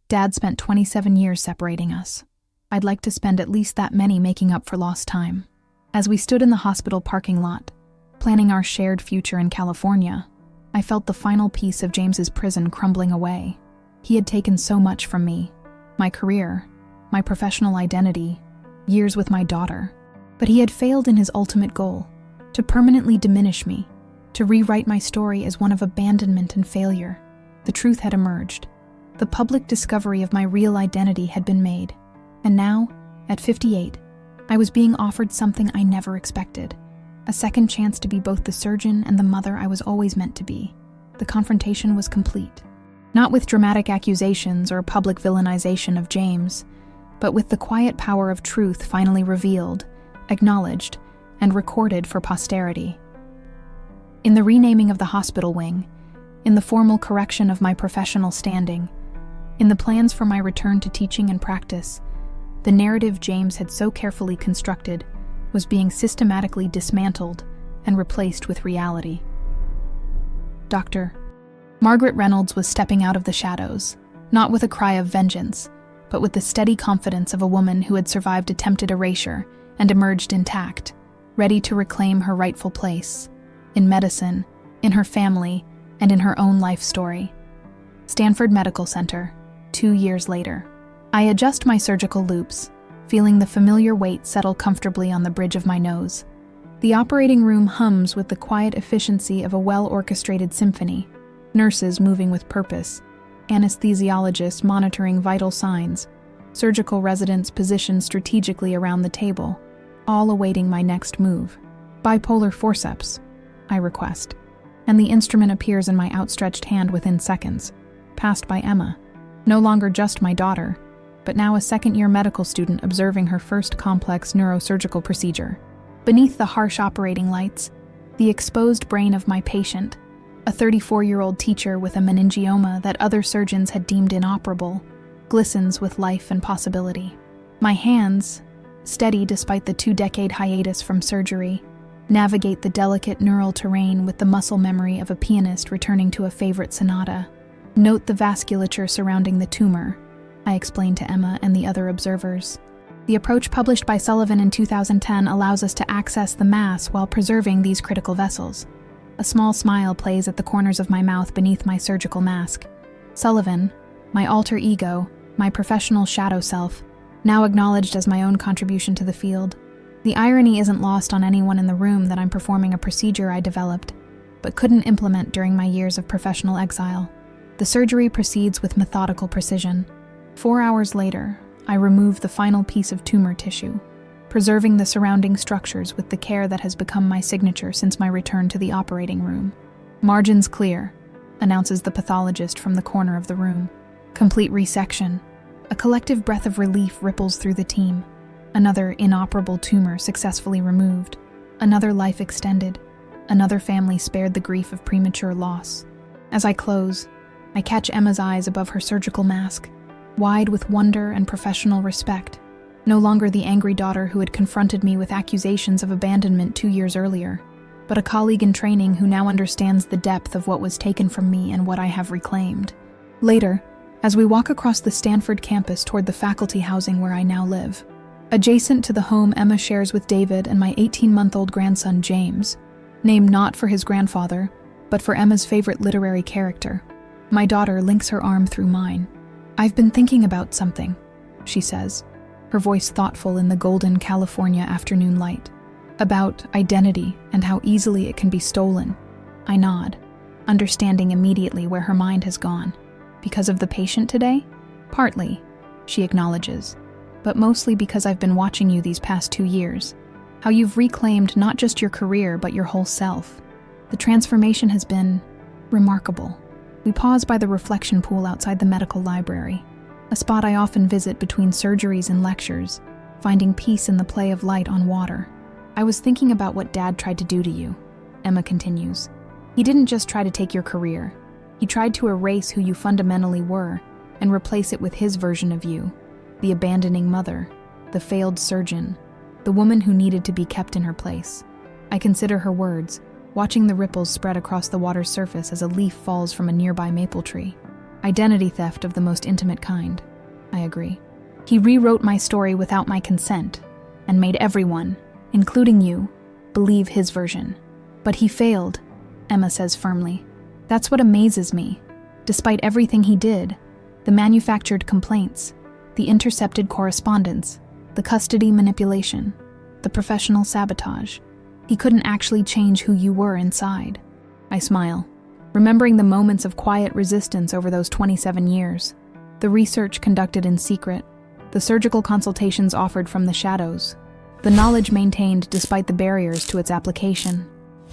Dad spent 27 years separating us. I'd like to spend at least that many making up for lost time." As we stood in the hospital parking lot, planning our shared future in California, I felt the final piece of James's prison crumbling away. He had taken so much from me, my career, my professional identity, years with my daughter. But he had failed in his ultimate goal, to permanently diminish me, to rewrite my story as one of abandonment and failure. The truth had emerged. The public discovery of my real identity had been made. And now, at 58, I was being offered something I never expected. A second chance to be both the surgeon and the mother I was always meant to be. The confrontation was complete. Not with dramatic accusations or public villainization of James, but with the quiet power of truth finally revealed, acknowledged, and recorded for posterity. In the renaming of the hospital wing, in the formal correction of my professional standing, In the plans for my return to teaching and practice, the narrative James had so carefully constructed was being systematically dismantled and replaced with reality. Dr. Margaret Reynolds was stepping out of the shadows, not with a cry of vengeance, but with the steady confidence of a woman who had survived attempted erasure and emerged intact, ready to reclaim her rightful place in medicine, in her family, and in her own life story. Stanford Medical Center, 2 years later. I adjust my surgical loops, feeling the familiar weight settle comfortably on the bridge of my nose. The operating room hums with the quiet efficiency of a well-orchestrated symphony, nurses moving with purpose, anesthesiologists monitoring vital signs, surgical residents positioned strategically around the table, all awaiting my next move. Bipolar forceps, I request, and the instrument appears in my outstretched hand within seconds, passed by Emma, no longer just my daughter, but now a second-year medical student observing her first complex neurosurgical procedure. Beneath the harsh operating lights, the exposed brain of my patient, a 34-year-old teacher with a meningioma that other surgeons had deemed inoperable, glistens with life and possibility. My hands, steady despite the 2-decade hiatus from surgery, navigate the delicate neural terrain with the muscle memory of a pianist returning to a favorite sonata. Note the vasculature surrounding the tumor, I explained to Emma and the other observers. The approach published by Sullivan in 2010 allows us to access the mass while preserving these critical vessels. A small smile plays at the corners of my mouth beneath my surgical mask. Sullivan, my alter ego, my professional shadow self, now acknowledged as my own contribution to the field. The irony isn't lost on anyone in the room that I'm performing a procedure I developed, but couldn't implement during my years of professional exile. The surgery proceeds with methodical precision. 4 hours later, I remove the final piece of tumor tissue, preserving the surrounding structures with the care that has become my signature since my return to the operating room. Margins clear, announces the pathologist from the corner of the room. Complete resection. A collective breath of relief ripples through the team. Another inoperable tumor successfully removed. Another life extended. Another family spared the grief of premature loss. As I close, I catch Emma's eyes above her surgical mask, wide with wonder and professional respect. No longer the angry daughter who had confronted me with accusations of abandonment 2 years earlier, but a colleague in training who now understands the depth of what was taken from me and what I have reclaimed. Later, as we walk across the Stanford campus toward the faculty housing where I now live, adjacent to the home Emma shares with David and my 18-month-old grandson James, named not for his grandfather, but for Emma's favorite literary character, my daughter links her arm through mine. "I've been thinking about something," she says, her voice thoughtful in the golden California afternoon light. "About identity and how easily it can be stolen." I nod, understanding immediately where her mind has gone. "Because of the patient today?" "Partly," she acknowledges, "but mostly because I've been watching you these past 2 years. How you've reclaimed not just your career but your whole self. The transformation has been remarkable." We pause by the reflection pool outside the medical library, a spot I often visit between surgeries and lectures, finding peace in the play of light on water. "I was thinking about what Dad tried to do to you," Emma continues. "He didn't just try to take your career. He tried to erase who you fundamentally were and replace it with his version of you, the abandoning mother, the failed surgeon, the woman who needed to be kept in her place." I consider her words, watching the ripples spread across the water's surface as a leaf falls from a nearby maple tree. "Identity theft of the most intimate kind," I agree. "He rewrote my story without my consent and made everyone, including you, believe his version. But he failed," Emma says firmly. "That's what amazes me. Despite everything he did, the manufactured complaints, the intercepted correspondence, the custody manipulation, the professional sabotage, he couldn't actually change who you were inside." I smile, remembering the moments of quiet resistance over those 27 years. The research conducted in secret, the surgical consultations offered from the shadows, the knowledge maintained despite the barriers to its application.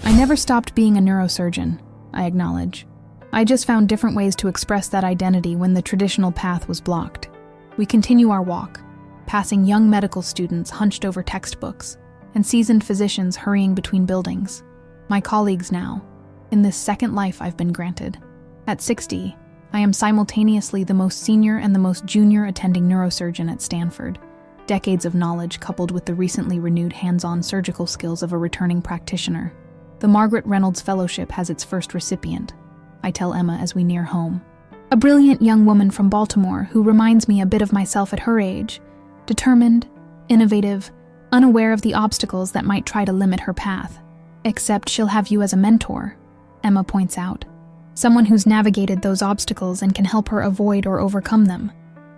"I never stopped being a neurosurgeon," I acknowledge. "I just found different ways to express that identity when the traditional path was blocked." We continue our walk, passing young medical students hunched over textbooks and seasoned physicians hurrying between buildings. My colleagues now, in this second life I've been granted. At 60, I am simultaneously the most senior and the most junior attending neurosurgeon at Stanford, decades of knowledge coupled with the recently renewed hands-on surgical skills of a returning practitioner. The Margaret Reynolds Fellowship has its first recipient, I tell Emma as we near home. A brilliant young woman from Baltimore who reminds me a bit of myself at her age, determined, innovative, unaware of the obstacles that might try to limit her path. Except she'll have you as a mentor, Emma points out. Someone who's navigated those obstacles and can help her avoid or overcome them.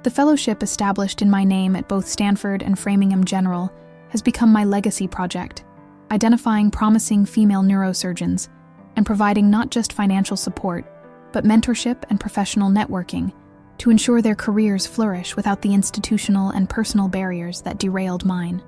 The fellowship established in my name at both Stanford and Framingham General has become my legacy project, identifying promising female neurosurgeons and providing not just financial support, but mentorship and professional networking to ensure their careers flourish without the institutional and personal barriers that derailed mine.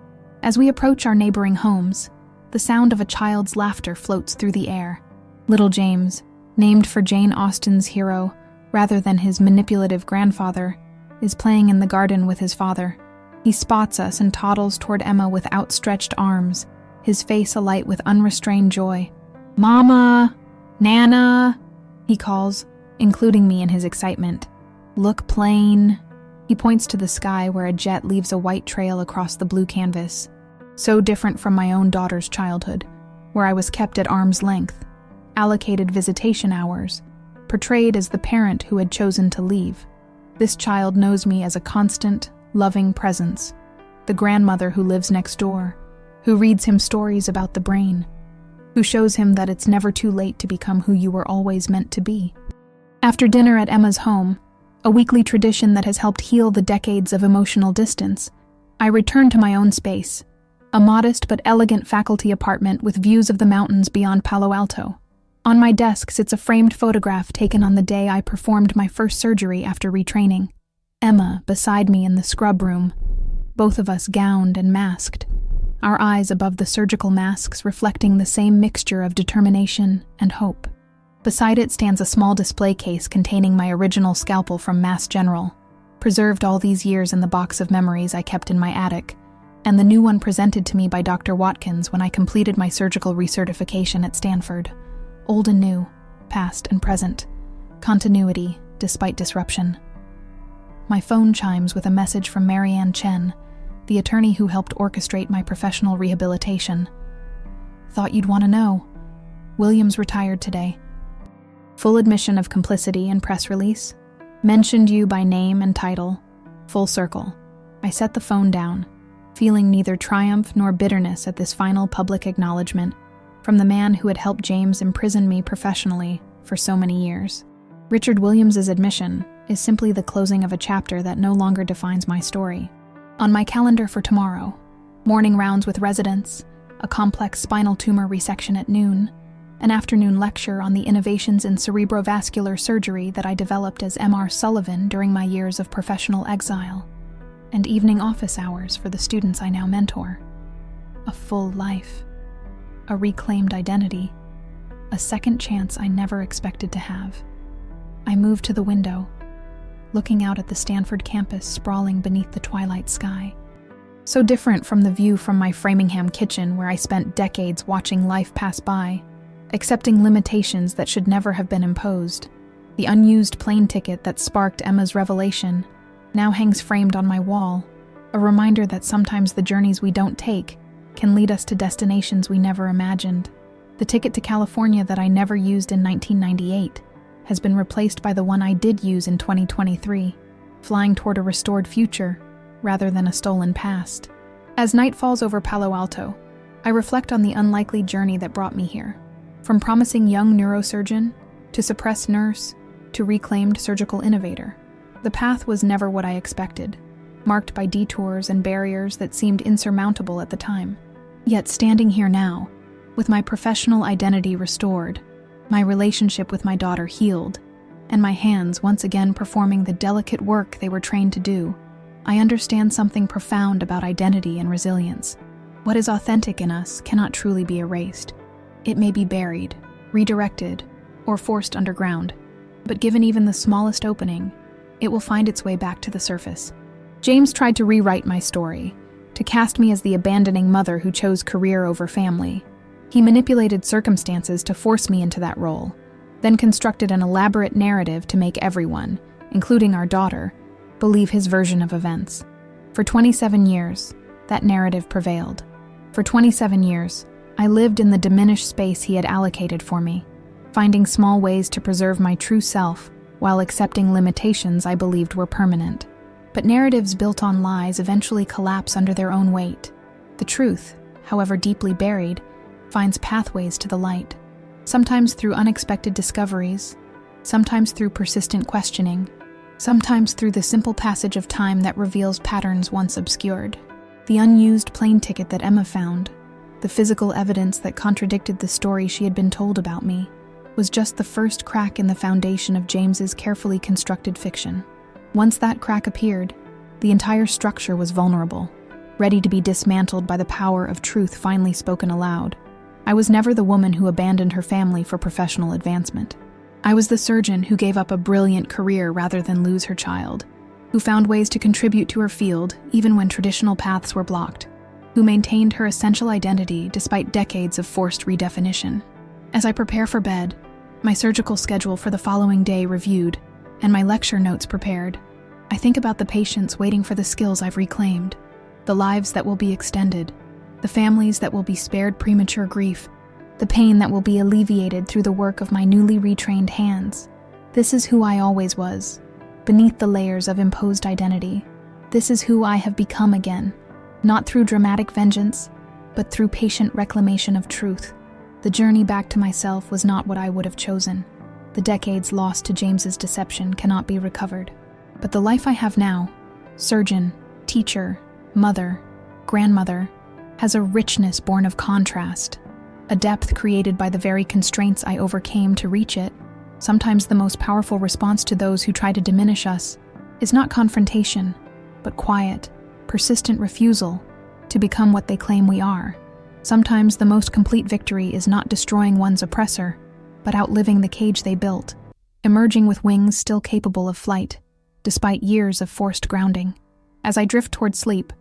As we approach our neighboring homes, the sound of a child's laughter floats through the air. Little James, named for Jane Austen's hero rather than his manipulative grandfather, is playing in the garden with his father. He spots us and toddles toward Emma with outstretched arms, his face alight with unrestrained joy. "Mama! Nana!" he calls, including me in his excitement. "Look plain." He points to the sky where a jet leaves a white trail across the blue canvas. So different from my own daughter's childhood, where I was kept at arm's length, allocated visitation hours, portrayed as the parent who had chosen to leave. This child knows me as a constant, loving presence, the grandmother who lives next door, who reads him stories about the brain, who shows him that it's never too late to become who you were always meant to be. After dinner at Emma's home, a weekly tradition that has helped heal the decades of emotional distance, I return to my own space, a modest but elegant faculty apartment with views of the mountains beyond Palo Alto. On my desk sits a framed photograph taken on the day I performed my first surgery after retraining. Emma beside me in the scrub room, both of us gowned and masked, our eyes above the surgical masks reflecting the same mixture of determination and hope. Beside it stands a small display case containing my original scalpel from Mass General, preserved all these years in the box of memories I kept in my attic, and the new one presented to me by Dr. Watkins when I completed my surgical recertification at Stanford. Old and new, past and present, continuity despite disruption. My phone chimes with a message from Marianne Chen, the attorney who helped orchestrate my professional rehabilitation. "Thought you'd want to know. Williams retired today. Full admission of complicity and press release. Mentioned you by name and title. Full circle." I set the phone down, feeling neither triumph nor bitterness at this final public acknowledgement from the man who had helped James imprison me professionally for so many years. Richard Williams's admission is simply the closing of a chapter that no longer defines my story. On my calendar for tomorrow, morning rounds with residents, a complex spinal tumor resection at noon, an afternoon lecture on the innovations in cerebrovascular surgery that I developed as M.R. Sullivan during my years of professional exile, and evening office hours for the students I now mentor. A full life. A reclaimed identity, a second chance I never expected to have. I moved to the window, looking out at the Stanford campus sprawling beneath the twilight sky. So different from the view from my Framingham kitchen where I spent decades watching life pass by, accepting limitations that should never have been imposed. The unused plane ticket that sparked Emma's revelation now hangs framed on my wall, a reminder that sometimes the journeys we don't take can lead us to destinations we never imagined. The ticket to California that I never used in 1998 has been replaced by the one I did use in 2023, flying toward a restored future rather than a stolen past. As night falls over Palo Alto, I reflect on the unlikely journey that brought me here. From promising young neurosurgeon to suppressed nurse to reclaimed surgical innovator, the path was never what I expected, marked by detours and barriers that seemed insurmountable at the time. Yet standing here now, with my professional identity restored, my relationship with my daughter healed, and my hands once again performing the delicate work they were trained to do, I understand something profound about identity and resilience. What is authentic in us cannot truly be erased. It may be buried, redirected, or forced underground, but given even the smallest opening, it will find its way back to the surface. James tried to rewrite my story, to cast me as the abandoning mother who chose career over family. He manipulated circumstances to force me into that role, then constructed an elaborate narrative to make everyone, including our daughter, believe his version of events. For 27 years, that narrative prevailed. For 27 years, I lived in the diminished space he had allocated for me, finding small ways to preserve my true self while accepting limitations I believed were permanent. But narratives built on lies eventually collapse under their own weight. The truth, however deeply buried, finds pathways to the light, sometimes through unexpected discoveries, sometimes through persistent questioning, sometimes through the simple passage of time that reveals patterns once obscured. The unused plane ticket that Emma found, the physical evidence that contradicted the story she had been told about me, was just the first crack in the foundation of James's carefully constructed fiction. Once that crack appeared, the entire structure was vulnerable, ready to be dismantled by the power of truth finally spoken aloud. I was never the woman who abandoned her family for professional advancement. I was the surgeon who gave up a brilliant career rather than lose her child, who found ways to contribute to her field even when traditional paths were blocked, who maintained her essential identity despite decades of forced redefinition. As I prepare for bed, my surgical schedule for the following day reviewed, and my lecture notes prepared, I think about the patients waiting for the skills I've reclaimed, the lives that will be extended, the families that will be spared premature grief, the pain that will be alleviated through the work of my newly retrained hands. This is who I always was, beneath the layers of imposed identity. This is who I have become again, not through dramatic vengeance, but through patient reclamation of truth. The journey back to myself was not what I would have chosen. The decades lost to James's deception cannot be recovered. But the life I have now, surgeon, teacher, mother, grandmother, has a richness born of contrast, a depth created by the very constraints I overcame to reach it. Sometimes the most powerful response to those who try to diminish us is not confrontation, but quiet, persistent refusal to become what they claim we are. Sometimes the most complete victory is not destroying one's oppressor, but outliving the cage they built, emerging with wings still capable of flight, despite years of forced grounding. As I drift toward sleep,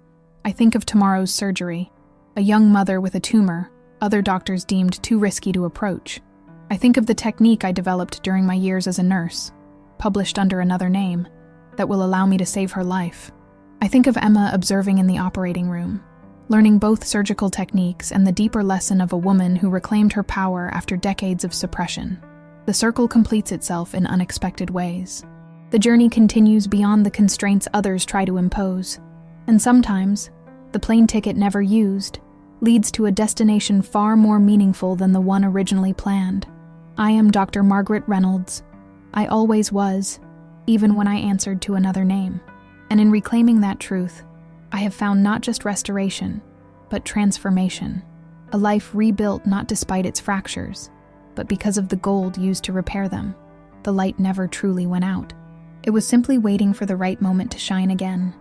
I think of tomorrow's surgery, a young mother with a tumor other doctors deemed too risky to approach. I think of the technique I developed during my years as a nurse, published under another name, that will allow me to save her life. I think of Emma observing in the operating room, learning both surgical techniques and the deeper lesson of a woman who reclaimed her power after decades of suppression. The circle completes itself in unexpected ways. The journey continues beyond the constraints others try to impose, and sometimes, the plane ticket never used leads to a destination far more meaningful than the one originally planned. I am Dr. Margaret Reynolds. I always was, even when I answered to another name. And in reclaiming that truth, I have found not just restoration, but transformation. A life rebuilt not despite its fractures, but because of the gold used to repair them. The light never truly went out. It was simply waiting for the right moment to shine again.